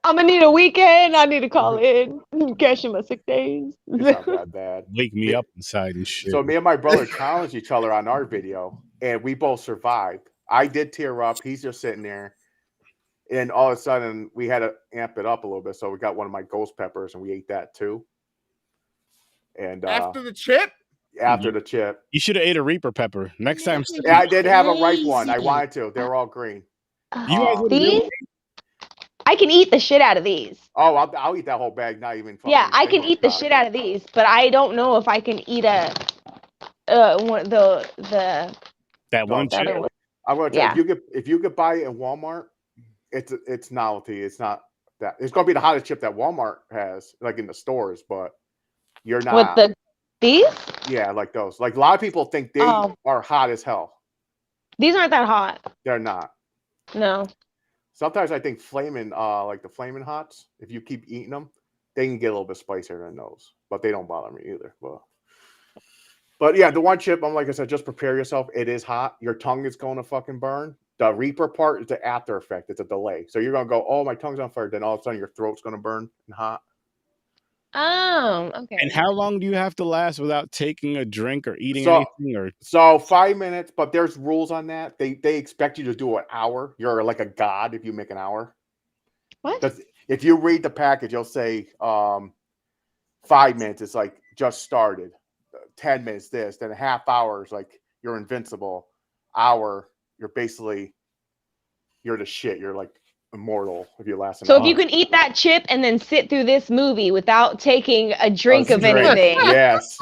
I'm gonna need a weekend. I need to call in. Cashing my sick days. It's not that bad. Wake me up inside and shit. So me and my brother challenged each other on our video, and we both survived. I did tear up. He's just sitting there. And all of a sudden, we had to amp it up a little bit. So we got one of my ghost peppers, and we ate that too. And after the chip? After the chip. You should have ate a Reaper pepper. Next time. Yeah, I did have a ripe one. I wanted to. They were all green. You guys these? I can eat the shit out of these. Oh, I'll eat that whole bag. Not even. Yeah, I can eat the shit out of these, but I don't know if I can eat that one chip. I'm gonna tell you, if you could buy it in Walmart, it's novelty. It's not that. It's gonna be the hottest chip that Walmart has, like in the stores, but you're not. With these? Yeah, like those. Like a lot of people think they are hot as hell. These aren't that hot. They're not. No. Sometimes I think flaming, like the flaming hots, if you keep eating them, they can get a little bit spicier than those, but they don't bother me either. But yeah, the one chip, I'm like I said, just prepare yourself. It is hot. Your tongue is going to fucking burn. The Reaper part is the after effect. It's a delay. So you're going to go, oh, my tongue's on fire. Then all of a sudden your throat's going to burn and hot. Oh, okay. And how long do you have to last without taking a drink or eating anything? So 5 minutes, but there's rules on that. They expect you to do an hour. You're like a god if you make an hour. What? If you read the package, you'll say 5 minutes. It's like just started. 10 minutes this. Then a half hour is like you're invincible. Hour, you're the shit. You're like immortal if you last an hour. So if you can eat that chip and then sit through this movie without taking a drink of anything. Yes.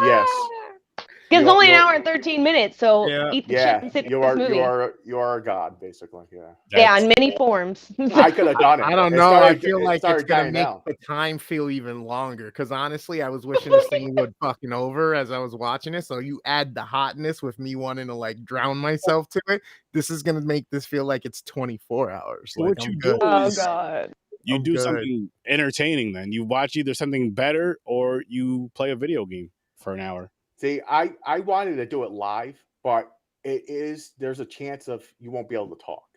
Because it's only an hour and 13 minutes, so eat the chip and sit through this movie. You are a god, basically. Yeah. Yeah, in many forms. I could have done it. I don't know. I feel like it's gonna make the time feel even longer. Because honestly, I was wishing this thing would fucking over as I was watching it. So you add the hotness with me wanting to like drown myself to it. This is gonna make this feel like it's 24 hours. Like, what you do? Oh god. You do something entertaining. Then you watch either something better or you play a video game for an hour. See, I wanted to do it live, but there's a chance of you won't be able to talk.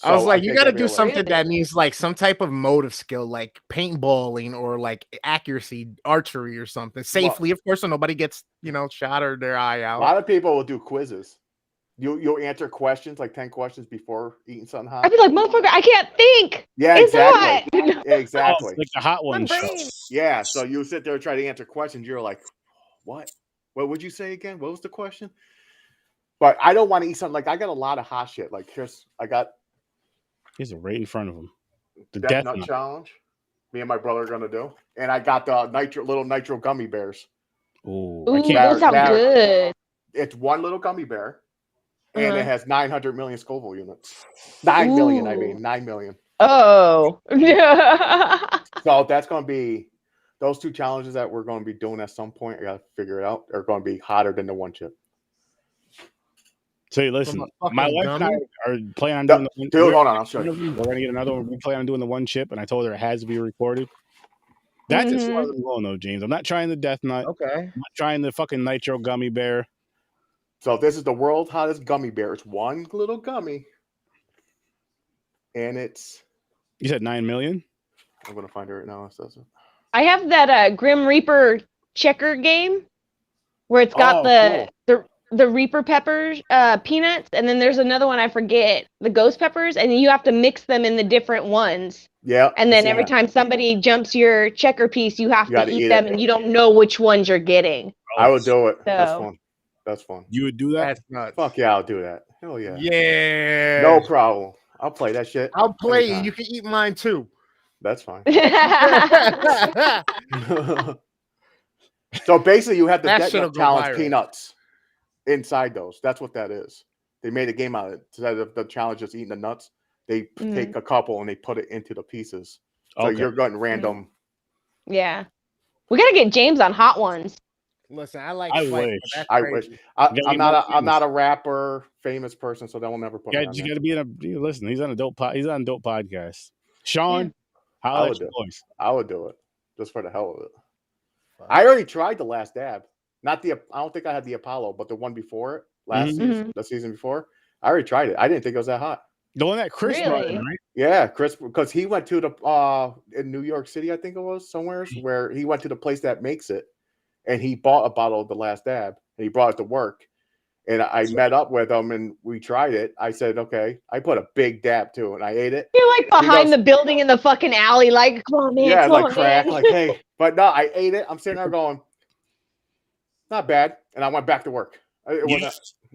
I was like, you got to do really something that needs like some type of motive skill, like paintballing or like accuracy, archery or something. Safely, of course, so nobody gets, you know, shot or their eye out. A lot of people will do quizzes. You'll answer questions, like 10 questions before eating something hot. I'd be like, motherfucker, I can't think. Yeah, it's exactly. hot. Exactly. Like the hot one show. Yeah, so you sit there and try to answer questions. You're like, what? What would you say again? What was the question? But I don't want to eat something like I got a lot of hot shit. Like here's He's right in front of him. The Death Nut Challenge. Me and my brother are gonna do, and I got the little nitro gummy bears. Ooh, those sound good. It's one little gummy bear, and it has 900 million Scoville units. 9 million, I mean 9 million. Oh, so that's gonna be those two challenges that we're gonna be doing at some point. I gotta figure it out. Are gonna be hotter than the one chip. So listen, my wife and I are planning on doing the one. Dude, hold on, I'll show you. We're gonna get another one. We plan on doing the one chip, and I told her it has to be recorded. That's as far as I'm going, though, James. I'm not trying the Death Nut. Okay. I'm not trying the fucking Nitro Gummy Bear. So this is the world's hottest gummy bear. It's one little gummy, and it's. You said 9 million. I'm gonna find it right now. I have that Grim Reaper checker game where it's got the Reaper peppers, peanuts, and then there's another one I forget, the ghost peppers, and you have to mix them in the different ones. Yeah. And then every time somebody jumps your checker piece, you have to eat them, and you don't know which ones you're getting. I would do it. That's fun. That's fun. You would do that? That's nuts. Fuck yeah, I'll do that. Hell yeah. Yeah. No problem. I'll play that shit. I'll play it. You can eat mine too. That's fine. So basically, you have the Death Nut Challenge peanuts inside those. That's what that is. They made a game out of it. Instead of the challenge just eating the nuts, they take a couple and they put it into the pieces. So you're getting random. Yeah. We got to get James on Hot Ones. Listen, I like. I wish. I'm not a rapper, famous person, so they will never put me on you got to be in a. Listen, he's on a dope. He's on a dope podcast. Sean, I would do it just for the hell of it. I already tried the Last Dab. Not the. I don't think I had the Apollo, but the one before it, season, the season before. I already tried it. I didn't think it was that hot. The one that Chris brought in, right? Yeah, Chris, because he went to the in New York City, I think it was somewhere where he went to the place that makes it. And he bought a bottle of the Last Dab, and he brought it to work. And I met up with him, and we tried it. I said, okay. I put a big dab, too, and I ate it. You're like behind the building in the fucking alley, like, come on, man. Yeah, come like on, crack, man. like, hey. But no, I ate it. I'm sitting there going, not bad. And I went back to work. It wasn't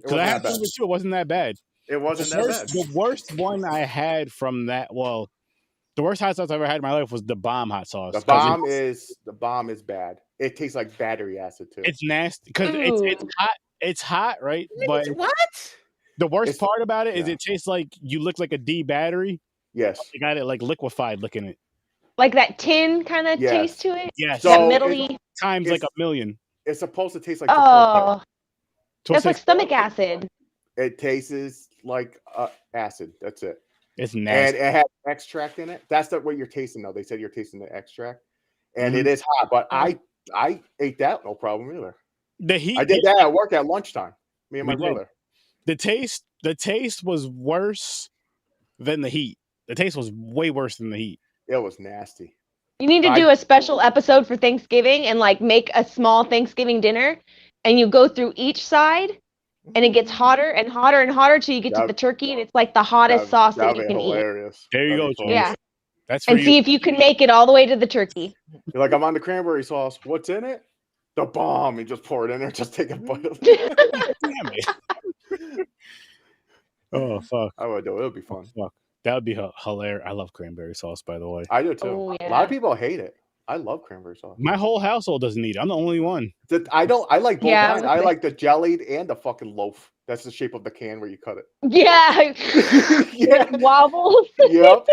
that bad. It wasn't that bad. It wasn't that bad. The worst one I had from that, the worst hot sauce I ever had in my life was the Bomb hot sauce. The bomb is bad. It tastes like battery acid too. It's nasty because it's hot. It's hot, right? But what? The worst part about it is it tastes like you look like a D battery. Yes. You got it like liquefied looking it. Like that tin kind of taste to it? Yes. So that middle-y. Times like a million. It's supposed to taste like that's like stomach acid. It tastes like acid. That's it. It's nasty. And it has extract in it. That's what you're tasting, though. They said you're tasting the extract. And it is hot, but I ate that no problem either. The heat. I did that at work at lunchtime. Me and my brother. The taste was worse than the heat. The taste was way worse than the heat. It was nasty. You need to do a special episode for Thanksgiving and like make a small Thanksgiving dinner, and you go through each side, and it gets hotter and hotter and hotter till you get to the turkey, and it's like the hottest sauce that you can eat. There you go. Yeah. That's and see if you can make it all the way to the turkey. You're like, I'm on the cranberry sauce. What's in it? The bomb. You just pour it in there. Just take a bite. Damn it. Oh, fuck. I would do it. It would be fun. Fuck. That would be hilarious. I love cranberry sauce, by the way. I do, too. Oh, yeah. A lot of people hate it. I love cranberry sauce. My whole household doesn't eat it. I'm the only one. I like both kinds. I like the jellied and the fucking loaf. That's the shape of the can where you cut it. Yeah. Yeah. It wobbles. Yep.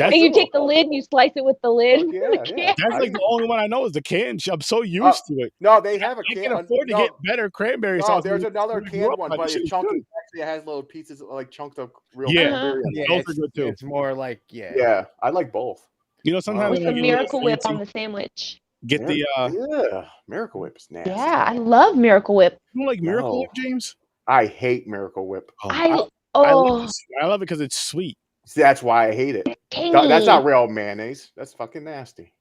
And you take the lid and you slice it with the lid. Yeah. That's like the only one I know is the can. I'm so used to it. No, they have a can. I can afford to get better cranberry sauce. There's another canned one, but it's chunky. Actually, it has little pieces like chunked up real cranberry. Yeah, those are good too. It's more like Yeah, I like both. You know, sometimes with the Miracle Whip on the sandwich. Get the Miracle Whip is nasty. Yeah, I love Miracle Whip. You like Miracle Whip, James? I hate Miracle Whip. I love it because it's sweet. See, that's why I hate it. That's not real mayonnaise. That's fucking nasty.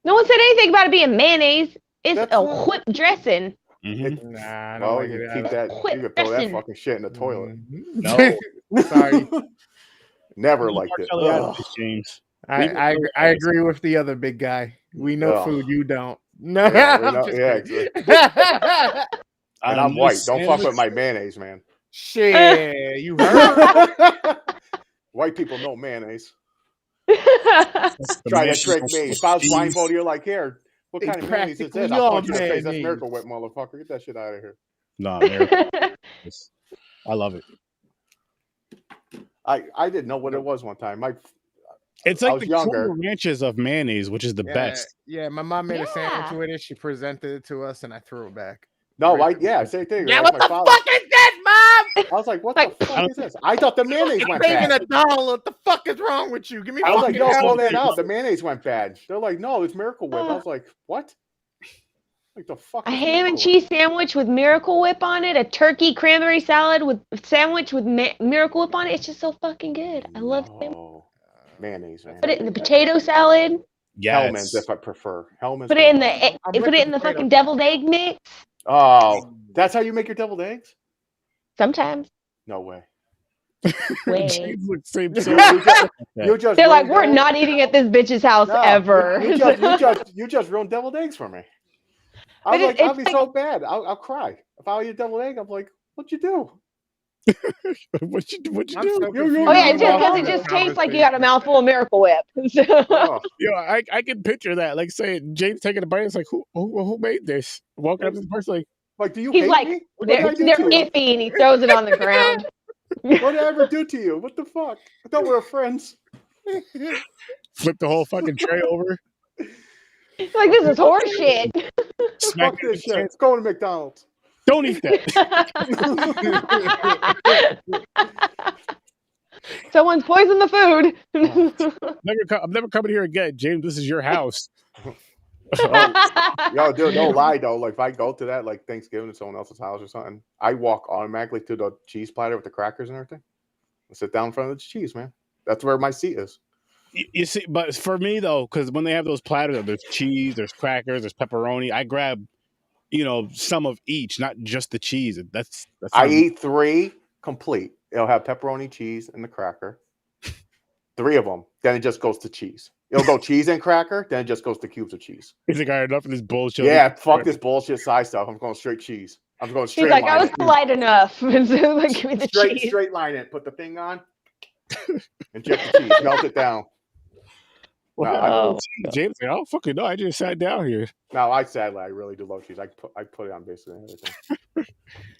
No one said anything about it being mayonnaise. It's a whipped dressing. Mm-hmm. Nah, I don't Well, like you it. keep that. You can throw that fucking shit in the toilet. No, sorry. Never liked it. James. I agree with the other big guy. We know food, you don't. No, exactly. And I'm white. Don't fuck with my mayonnaise, man. Shit, you heard? White people know mayonnaise. Try to trick me. If I was blindfolded, you're like, here, what kind of mayonnaise is this? I'll punch you in the face. That's Miracle Whip, motherfucker. Get that shit out of here. No, I love it. I didn't know what it was one time. It's like the Cool Ranches of mayonnaise, which is the best. Yeah, my mom made a sandwich with it. She presented it to us, and I threw it back. No, same thing. Yeah, what the fuck is this, Mom? I was like, what the fuck is this? I thought the mayonnaise went bad. bad. $1. What the fuck is wrong with you? Give me. I was like, no, pull that out. The mayonnaise went bad. They're like, no, it's Miracle Whip. I was like, what? Like the fuck? A ham and cheese sandwich with Miracle Whip on it. A turkey cranberry salad with sandwich with Miracle Whip on it. It's just so fucking good. I love it. Mayonnaise, man. Put it in the potato salad. Yes. Hellman's if I prefer. Hellman's. Put it in the fucking deviled egg mix. Oh, that's how you make your deviled eggs? Sometimes. No way. Way. They're like, we're not eating at this bitch's house ever. You just ruined deviled eggs for me. I was like, I'll be so bad. I'll cry. If I eat a deviled egg, I'm like, what'd you do? What'd you do? Oh yeah, because it just tastes like you got a mouthful of Miracle Whip. I can picture that. Like, say James taking a bite. It's like, who made this? Walking up to the person, like, do you? He's hate like, me? they're iffy, and he throws it on the ground. What did I ever do to you? What the fuck? I thought we were friends. Flip the whole fucking tray over. Like, this is horse shit. Fuck this shit. It's going to McDonald's. Don't eat that. Someone's poisoned the food. I'm never coming here again, James. This is your house. Yo, dude, no lie though. Like if I go to that like Thanksgiving at someone else's house or something, I walk automatically to the cheese platter with the crackers and everything. I sit down in front of the cheese, man. That's where my seat is. You see, but for me though, because when they have those platters, there's cheese, there's crackers, there's pepperoni. I grab, some of each, not just the cheese. That's I eat 3 complete. It'll have pepperoni, cheese, and the cracker. 3 of them. Then it just goes to cheese. It'll go cheese and cracker. Then it just goes to cubes of cheese. He's like, all right, enough of this bullshit. Yeah, fuck this bullshit size stuff. I'm going straight cheese. I'm going straight. He's like, I was polite enough. Like, give me the cheese. Straight line it. Put the thing on. Inject the cheese. Melt it down. James, I don't fucking know. I just sat down here. No, I really do love cheese. I put it on basically everything.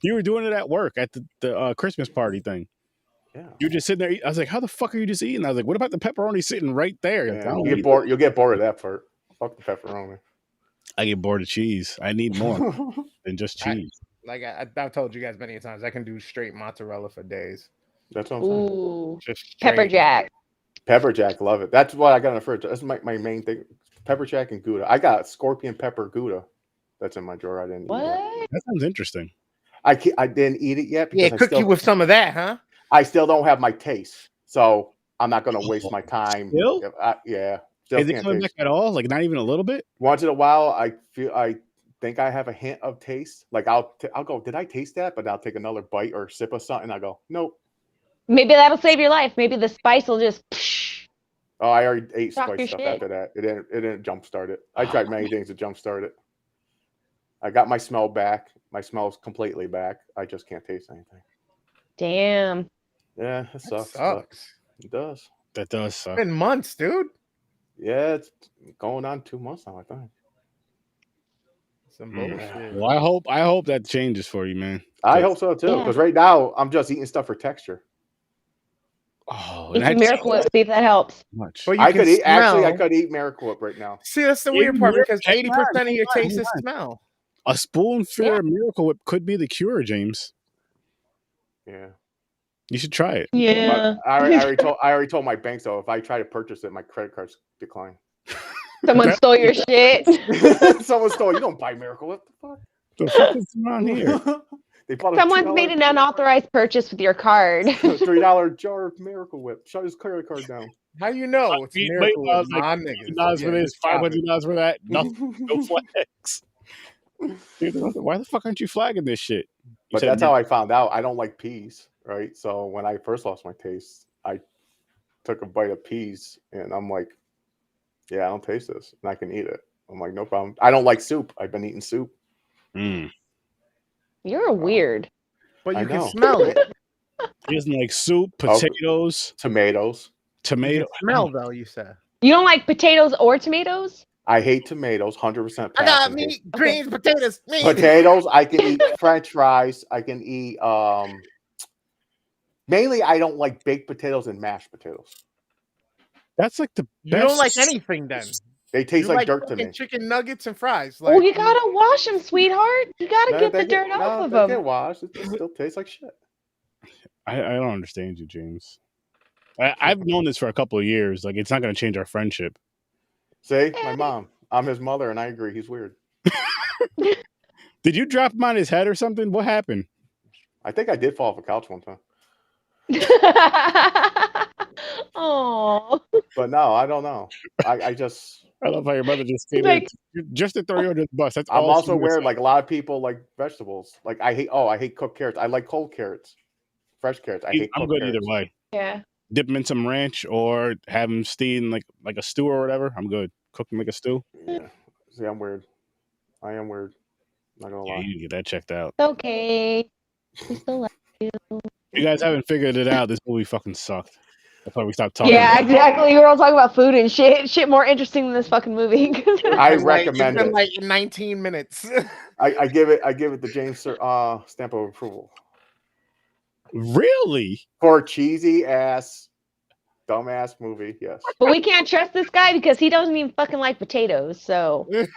You were doing it at work at the Christmas party thing. Yeah. You were just sitting there. I was like, how the fuck are you just eating? I was like, what about the pepperoni sitting right there? Yeah, you'll get bored of that part. Fuck the pepperoni. I get bored of cheese. I need more than just cheese. I've told you guys many times, I can do straight mozzarella for days. That's what I'm saying. Ooh, just pepper jack. Pepper jack, love it. That's what I got in the fridge. That's my main thing. Pepper jack and Gouda. I got scorpion pepper Gouda. That's in my drawer. I didn't eat What? That sounds interesting. I didn't eat it yet. Yeah, cook you with some of that, huh? I still don't have my taste, so I'm not going to waste my time. Still? Yeah. Is it coming back at all? Like not even a little bit? Once in a while, I think I have a hint of taste. Like I'll go, did I taste that? But I'll take another bite or sip of something. I go, nope. Maybe that'll save your life. Maybe the spice will just. Oh, I already ate Stop spice stuff shit. after that. It didn't jumpstart it. I tried many things to jumpstart it. I got my smell back. My smell's completely back. I just can't taste anything. Damn. Yeah, it sucks. It does. That does suck. It's been months, dude. Yeah, it's going on 2 months now, I think. Some bullshit. Well, I hope that changes for you, man. I hope so too. Because right now I'm just eating stuff for texture. Oh, Eat some Miracle Whip, see if that helps. Much. But I could eat Miracle Whip right now. See, that's the weird part because 80% of your taste is smell. A spoonful of Miracle Whip could be the cure, James. Yeah. You should try it. Yeah. But I already told my bank so if I try to purchase it, my credit cards decline. Someone stole your shit. Someone stole. You don't buy Miracle Whip. The fuck is going on here? Someone's made an unauthorized purchase with your card. $3 jar of Miracle Whip. Shut his credit card down. How you know it's Miracle Whip? Like, $100 for this, $500 for that. Nothing, no flags. Dude, why the fuck aren't you flagging this shit? But that's how I found out. I don't like peas, right? So when I first lost my taste, I took a bite of peas, and I'm like, yeah, I don't taste this, and I can eat it. I'm like, no problem. I don't like soup. I've been eating soup. You're weird. But you can smell it. He doesn't like soup, potatoes, tomatoes. Tomato smell though, you said. You don't like potatoes or tomatoes? I hate tomatoes, 100%. I got meat, greens, potatoes, meat. Potatoes, I can eat French fries. I can eat mainly I don't like baked potatoes and mashed potatoes. That's like the best. You don't like anything then. They taste like dirt to me. Chicken nuggets and fries. Like, oh, you gotta wash them, sweetheart. You gotta get the dirt off of them. They get washed. It still tastes like shit. I don't understand you, James. I've known this for a couple of years. Like, it's not going to change our friendship. See, my mom. I'm his mother, and I agree. He's weird. Did you drop him on his head or something? What happened? I think I did fall off a couch one time. Oh. But no, I don't know. I just. I love how your mother just came in just to throw you under the bus. That's I'm also weird. Like a lot of people like vegetables. Like I hate cooked carrots. I like cold carrots, fresh carrots. I hate. I'm good either way. Yeah. Dip them in some ranch or have them steam like a stew or whatever. I'm good. Cook them like a stew. Yeah. See, I'm weird. I am weird. Not gonna lie. You need to get that checked out. Okay. We still love you. You guys haven't figured it out. This movie fucking sucked. That's why we stopped talking. Yeah, exactly. We're all talking about food and shit. Shit more interesting than this fucking movie. I recommend it. Like 19 minutes. I give it the James stamp of approval. Really? For a cheesy ass, dumbass movie, yes. But we can't trust this guy because he doesn't even fucking like potatoes. So He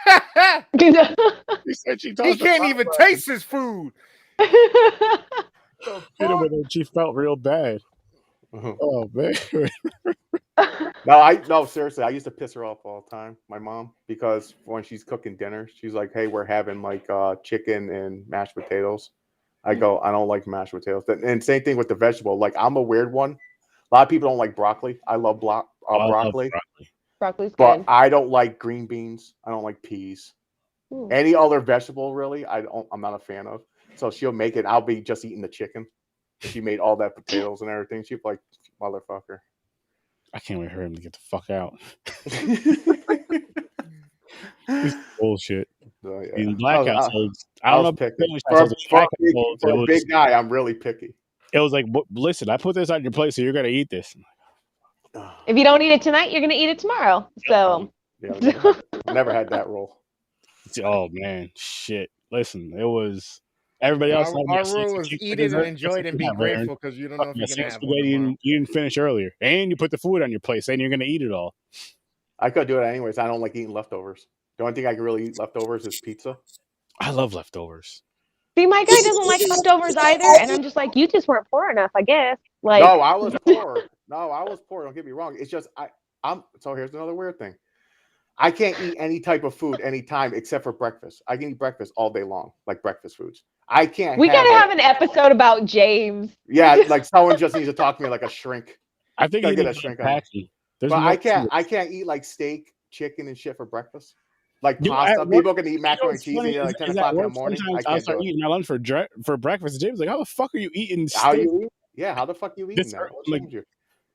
can't even taste his food. She felt real bad. Oh man. No, seriously, I used to piss her off all the time, my mom, because when she's cooking dinner, she's like, "Hey, we're having like chicken and mashed potatoes." I go, "I don't like mashed potatoes." And same thing with the vegetable. Like, I'm a weird one. A lot of people don't like broccoli. I love broccoli. Broccoli's but good. I don't like green beans. I don't like peas. Ooh. Any other vegetable, really, I'm not a fan of. So she'll make it. I'll be just eating the chicken. She made all that potatoes and everything. She'd be like, "Motherfucker." I can't wait for him to get the fuck out. This bullshit. Yeah. In black households, I don't know. For a big guy, I'm really picky. It was like, listen, I put this on your plate, so you're gonna eat this. If you don't eat it tonight, you're gonna eat it tomorrow. So yeah, never had that rule. Oh man, shit. Listen, it was everybody else. Our rule was eat it and enjoy it and be grateful because you don't know if you're gonna have it. You didn't finish earlier, and you put the food on your plate, saying you're gonna eat it all. I could do it anyways. I don't like eating leftovers. The only thing I can really eat leftovers is pizza. I love leftovers. See, my guy doesn't like leftovers either, and I'm just like, you just weren't poor enough, I guess. Like, no, I was poor. Don't get me wrong. It's just I'm. So here's another weird thing. I can't eat any type of food anytime except for breakfast. I can eat breakfast all day long, like breakfast foods. I can't. We gotta have an episode about James. Yeah, like someone just needs to talk to me like a shrink. I think I get a shrink. But I can't eat like steak, chicken, and shit for breakfast. Like pasta. People can eat macaroni and cheese at like 10 o'clock in the morning. I start eating my lunch for breakfast. James like, how the fuck are you eating steak? How you eat? Yeah, how the fuck you eating that?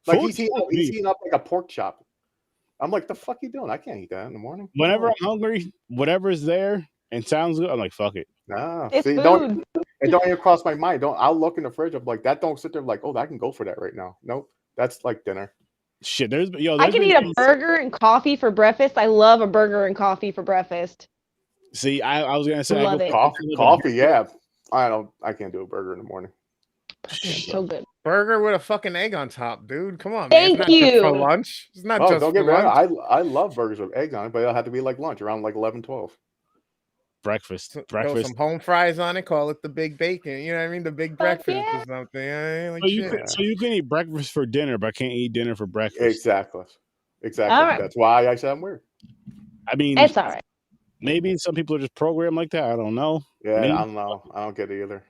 Like he's eating up like a pork chop. I'm like, the fuck you doing? I can't eat that in the morning. Whenever I'm hungry, whatever's there and sounds good, I'm like, fuck it. Nah, it's food. Don't even cross my mind. I'll look in the fridge. I'm like, that don't sit there like, oh, I can go for that right now. Nope, that's like dinner. Shit, I can eat a burger and coffee for breakfast. I love a burger and coffee for breakfast. See, I was gonna say love it. Coffee, yeah. I can't do a burger in the morning. So good. Burger with a fucking egg on top, dude. Come on, man. Thank you. For lunch. It's not just don't get for me lunch. wrong. I love burgers with eggs on it, but it'll have to be like lunch around like 11, 12. Breakfast. Throw some home fries on it. Call it the big bacon. You know what I mean? The big breakfast or something. So you can eat breakfast for dinner, but can't eat dinner for breakfast. Exactly. Right. That's why I said I'm weird. I mean, it's all right. Maybe some people are just programmed like that. I don't know. Yeah, I don't know. I don't get it either.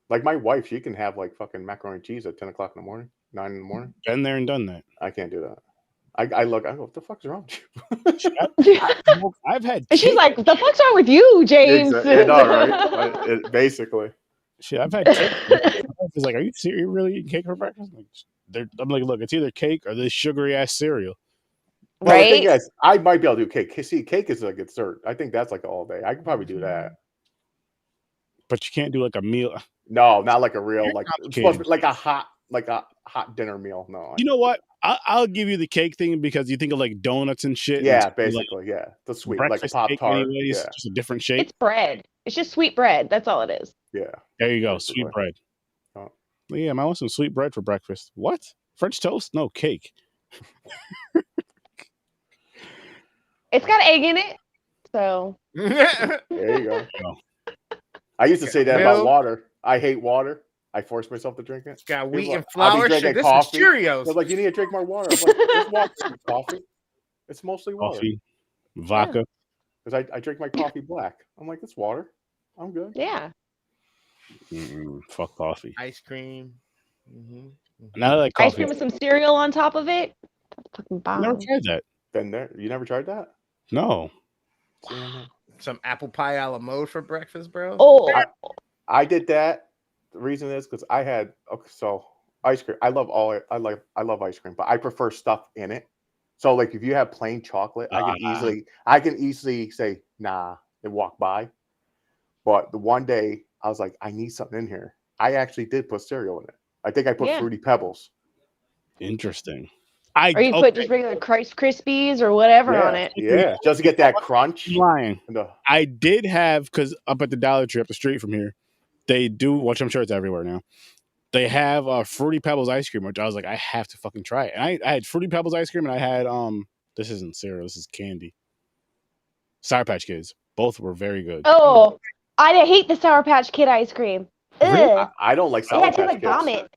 Like my wife, she can have like fucking macaroni and cheese at 10 o'clock in the morning, 9 in the morning. Been there and done that. I can't do that. I look, I go, what the fuck's wrong with you? I've had. And she's like, "What the fuck's wrong with you, James?" Exactly. Right? Basically. Shit, I've had cake. It's like, are you serious? You really eating cake for breakfast? I'm like, look, it's either cake or this sugary ass cereal. Well, Right? the thing is, I might be able to do cake. See, cake is like a dessert. I think that's like all day. I could probably do that. But you can't do like a meal. No, not like a real You're like it's supposed to be like a hot dinner meal. No. You know what? I'll give you the cake thing because you think of like donuts and shit. Yeah, and basically, yeah. The sweet, like a breakfast Pop cake Tart. anyways, Yeah. just a different shape. It's bread. It's just sweet bread. That's all it is. Yeah. There you go, Basically. sweet bread. Oh. Yeah, I want some sweet bread for breakfast. What? French toast? No, cake. It's got egg in it, so. There you go. I used to say that about water. I hate water. I force myself to drink it. It's got wheat and I'll be flour. drinking Shit, this coffee. is Cheerios. They're like, you need to drink more water. I'm like, it's water. It's coffee. It's mostly water. Coffee, vodka. Because I drink my coffee black. I'm like, it's water. I'm good. Yeah. Fuck coffee. Ice cream. Now I like coffee. Ice cream with some cereal on top of it. That's fucking bomb. Never tried that. Been there. You never tried that? No. Some apple pie a la mode for breakfast, bro. Oh, I did that. The reason is because I had so ice cream. I love ice cream, but I prefer stuff in it. So like if you have plain chocolate, I can easily say nah and walk by. But the one day I was like, I need something in here. I actually did put cereal in it. I think I put Fruity Pebbles. Interesting. Or you put just regular Krispies or whatever on it. Yeah, just to get that crunch. I'm lying. I did have, because up at the Dollar Tree up the street from here, they do, which I'm sure it's everywhere now. They have Fruity Pebbles ice cream, which I was like, I have to fucking try it. And I had Fruity Pebbles ice cream, and I had this isn't cereal, this is candy. Sour Patch Kids. Both were very good. Oh, I hate the Sour Patch Kid ice cream. Really? I don't like Sour Patch Kids. Like vomit.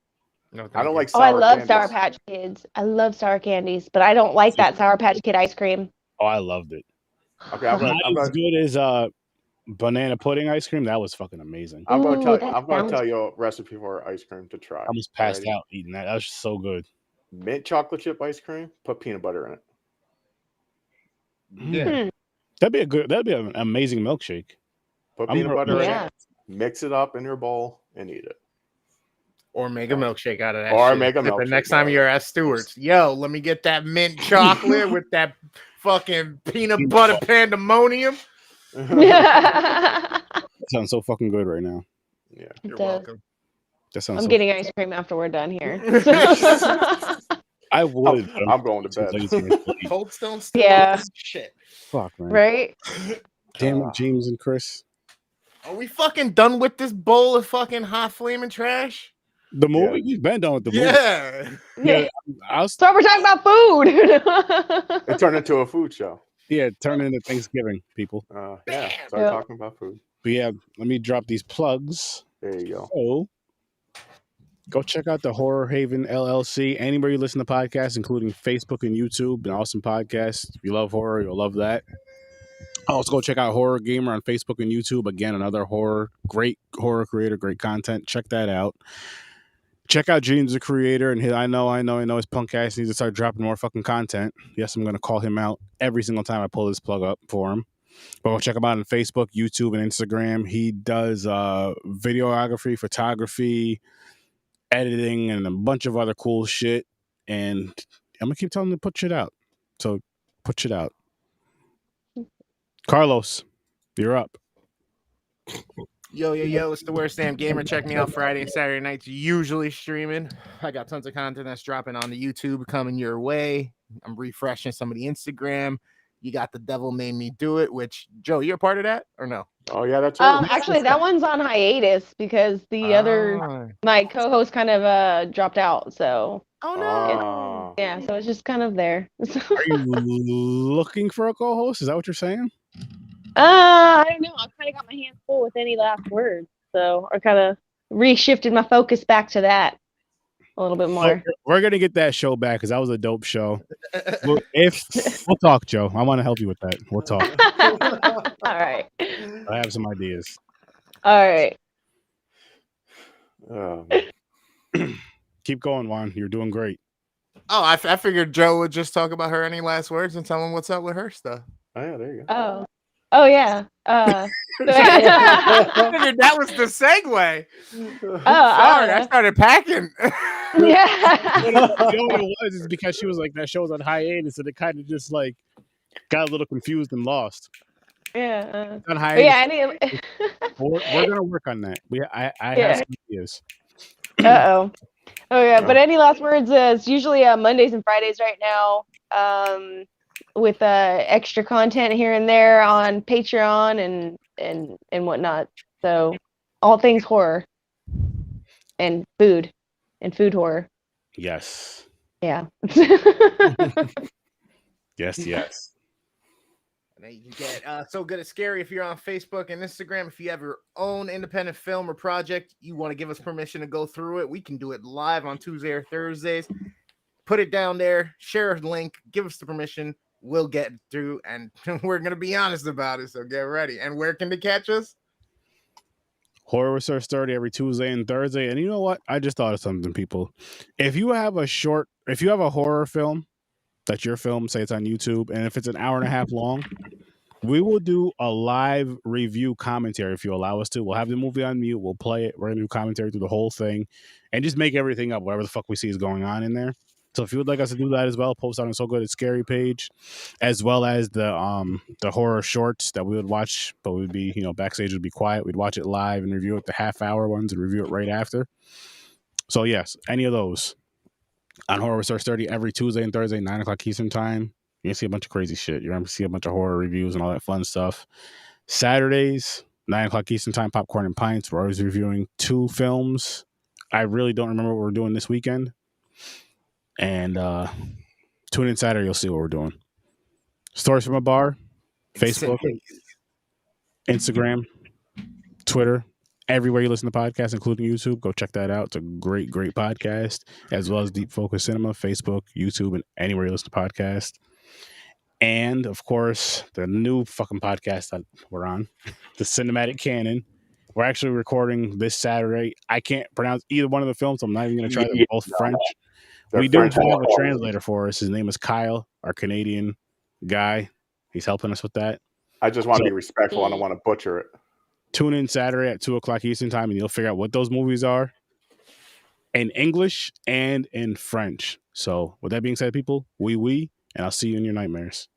No, I don't like sour I love candies. Sour Patch Kids. I love sour candies, but I don't like that Sour Patch Kid ice cream. Oh, I loved it. Okay, I'm as good as banana pudding ice cream. That was fucking amazing. I'm going to tell you a recipe for ice cream to try. I almost passed out eating that. That was so good. Mint chocolate chip ice cream. Put peanut butter in it. Yeah, that'd be an amazing milkshake. Put peanut butter in it. Mix it up in your bowl and eat it. Or make a milkshake out of that. Or make a milkshake. The next time you're at Stewart's, yo, let me get that mint chocolate with that fucking peanut butter pandemonium. That sounds so fucking good right now. Yeah, you're welcome. That sounds. I'm getting ice cream after we're done here. I would. I'm going to bed. Cold Stone. Yeah. Shit. Fuck, man. Right. Damn it, James and Chris. Are we fucking done with this bowl of fucking hot flaming trash? The movie? Yeah. We've been done with the movie. Yeah. So we're talking about food. It turned into a food show. Yeah, it turned into Thanksgiving, people. Yeah, start talking about food. But yeah, let me drop these plugs. There you go. So, go check out the Horror Haven LLC. Anywhere you listen to podcasts, including Facebook and YouTube, an awesome podcast. If you love horror, you'll love that. Also, go check out Horror Gamer on Facebook and YouTube. Again, another great horror creator, great content. Check that out. Check out James the Creator, and I know his punk ass needs to start dropping more fucking content. Yes, I'm going to call him out every single time I pull this plug up for him. But go check him out on Facebook, YouTube, and Instagram. He does videography, photography, editing, and a bunch of other cool shit. And I'm going to keep telling him to put shit out. So put shit out. Carlos, you're up. Yo, it's the Worst Damn Gamer. Check me out Friday and Saturday nights, usually streaming. I got tons of content that's dropping on the YouTube coming your way. I'm refreshing some of the Instagram. You got The Devil Made Me Do It, which, Joe, you're a part of that or no? Oh, yeah, that's right. Actually, that one's on hiatus because the other, my co-host kind of dropped out, so. Oh, no. Yeah, so it's just kind of there. Are you looking for a co-host? Is that what you're saying? I don't know. I've kind of got my hands full with any last words, so I kind of reshifted my focus back to that a little bit more. We're gonna get that show back because that was a dope show. We'll talk, Joe. I want to help you with that. We'll talk. All right. I have some ideas. All right. Keep going, Juan. You're doing great. Oh, I figured Joe would just talk about her any last words and tell him what's up with her stuff. Oh yeah, there you go. Oh yeah. I figured that was the segue. Sorry, I started packing. Yeah. You know what it was? Is because she was like, that show's on hiatus, and it kind of just like got a little confused and lost. Yeah. On hiatus. Yeah. We're gonna work on that. I have some ideas. Oh yeah. But any last words? It's usually Mondays and Fridays right now. With extra content here and there on Patreon and whatnot. So all things horror and food horror. Yes. Yeah. Yes. And you can get So Good It's Scary if you're on Facebook and Instagram. If you have your own independent film or project, you want to give us permission to go through it, we can do it live on Tuesday or Thursdays. Put it down there, share a link, give us the permission. We'll get through, and we're going to be honest about it, so get ready. And where can they catch us? Horror with Sir Sturdy every Tuesday and Thursday. And you know what? I just thought of something, people. If you have a horror film, that's your film, say it's on YouTube, and if it's an hour and a half long, we will do a live review commentary if you allow us to. We'll have the movie on mute. We'll play it. We're going to do commentary through the whole thing and just make everything up, whatever the fuck we see is going on in there. So if you would like us to do that as well, post on the So Good It's Scary page, as well as the horror shorts that we would watch, but we'd be, backstage would be quiet. We'd watch it live and review it, the half-hour ones, and review it right after. So yes, any of those on Horror with Sir Sturdy every Tuesday and Thursday, 9 o'clock Eastern time. You're going to see a bunch of crazy shit. You're going to see a bunch of horror reviews and all that fun stuff. Saturdays, 9 o'clock Eastern time, Popcorn and Pints. We're always reviewing 2 films. I really don't remember what we're doing this weekend. And tune in Saturday, you'll see what we're doing. Stories from a Bar, Facebook, Instagram, Twitter, everywhere you listen to podcasts, including YouTube. Go check that out. It's a great, great podcast, as well as Deep Focus Cinema, Facebook, YouTube, and anywhere you listen to podcasts. And, of course, the new fucking podcast that we're on, the Cinematic Canon. We're actually recording this Saturday. I can't pronounce either one of the films, so I'm not even going to try. They're both French. We do have a translator for us. His name is Kyle, our Canadian guy. He's helping us with that. I just want to be respectful. I don't want to butcher it. Tune in Saturday at 2 o'clock Eastern time, and you'll figure out what those movies are in English and in French. So with that being said, people, and I'll see you in your nightmares.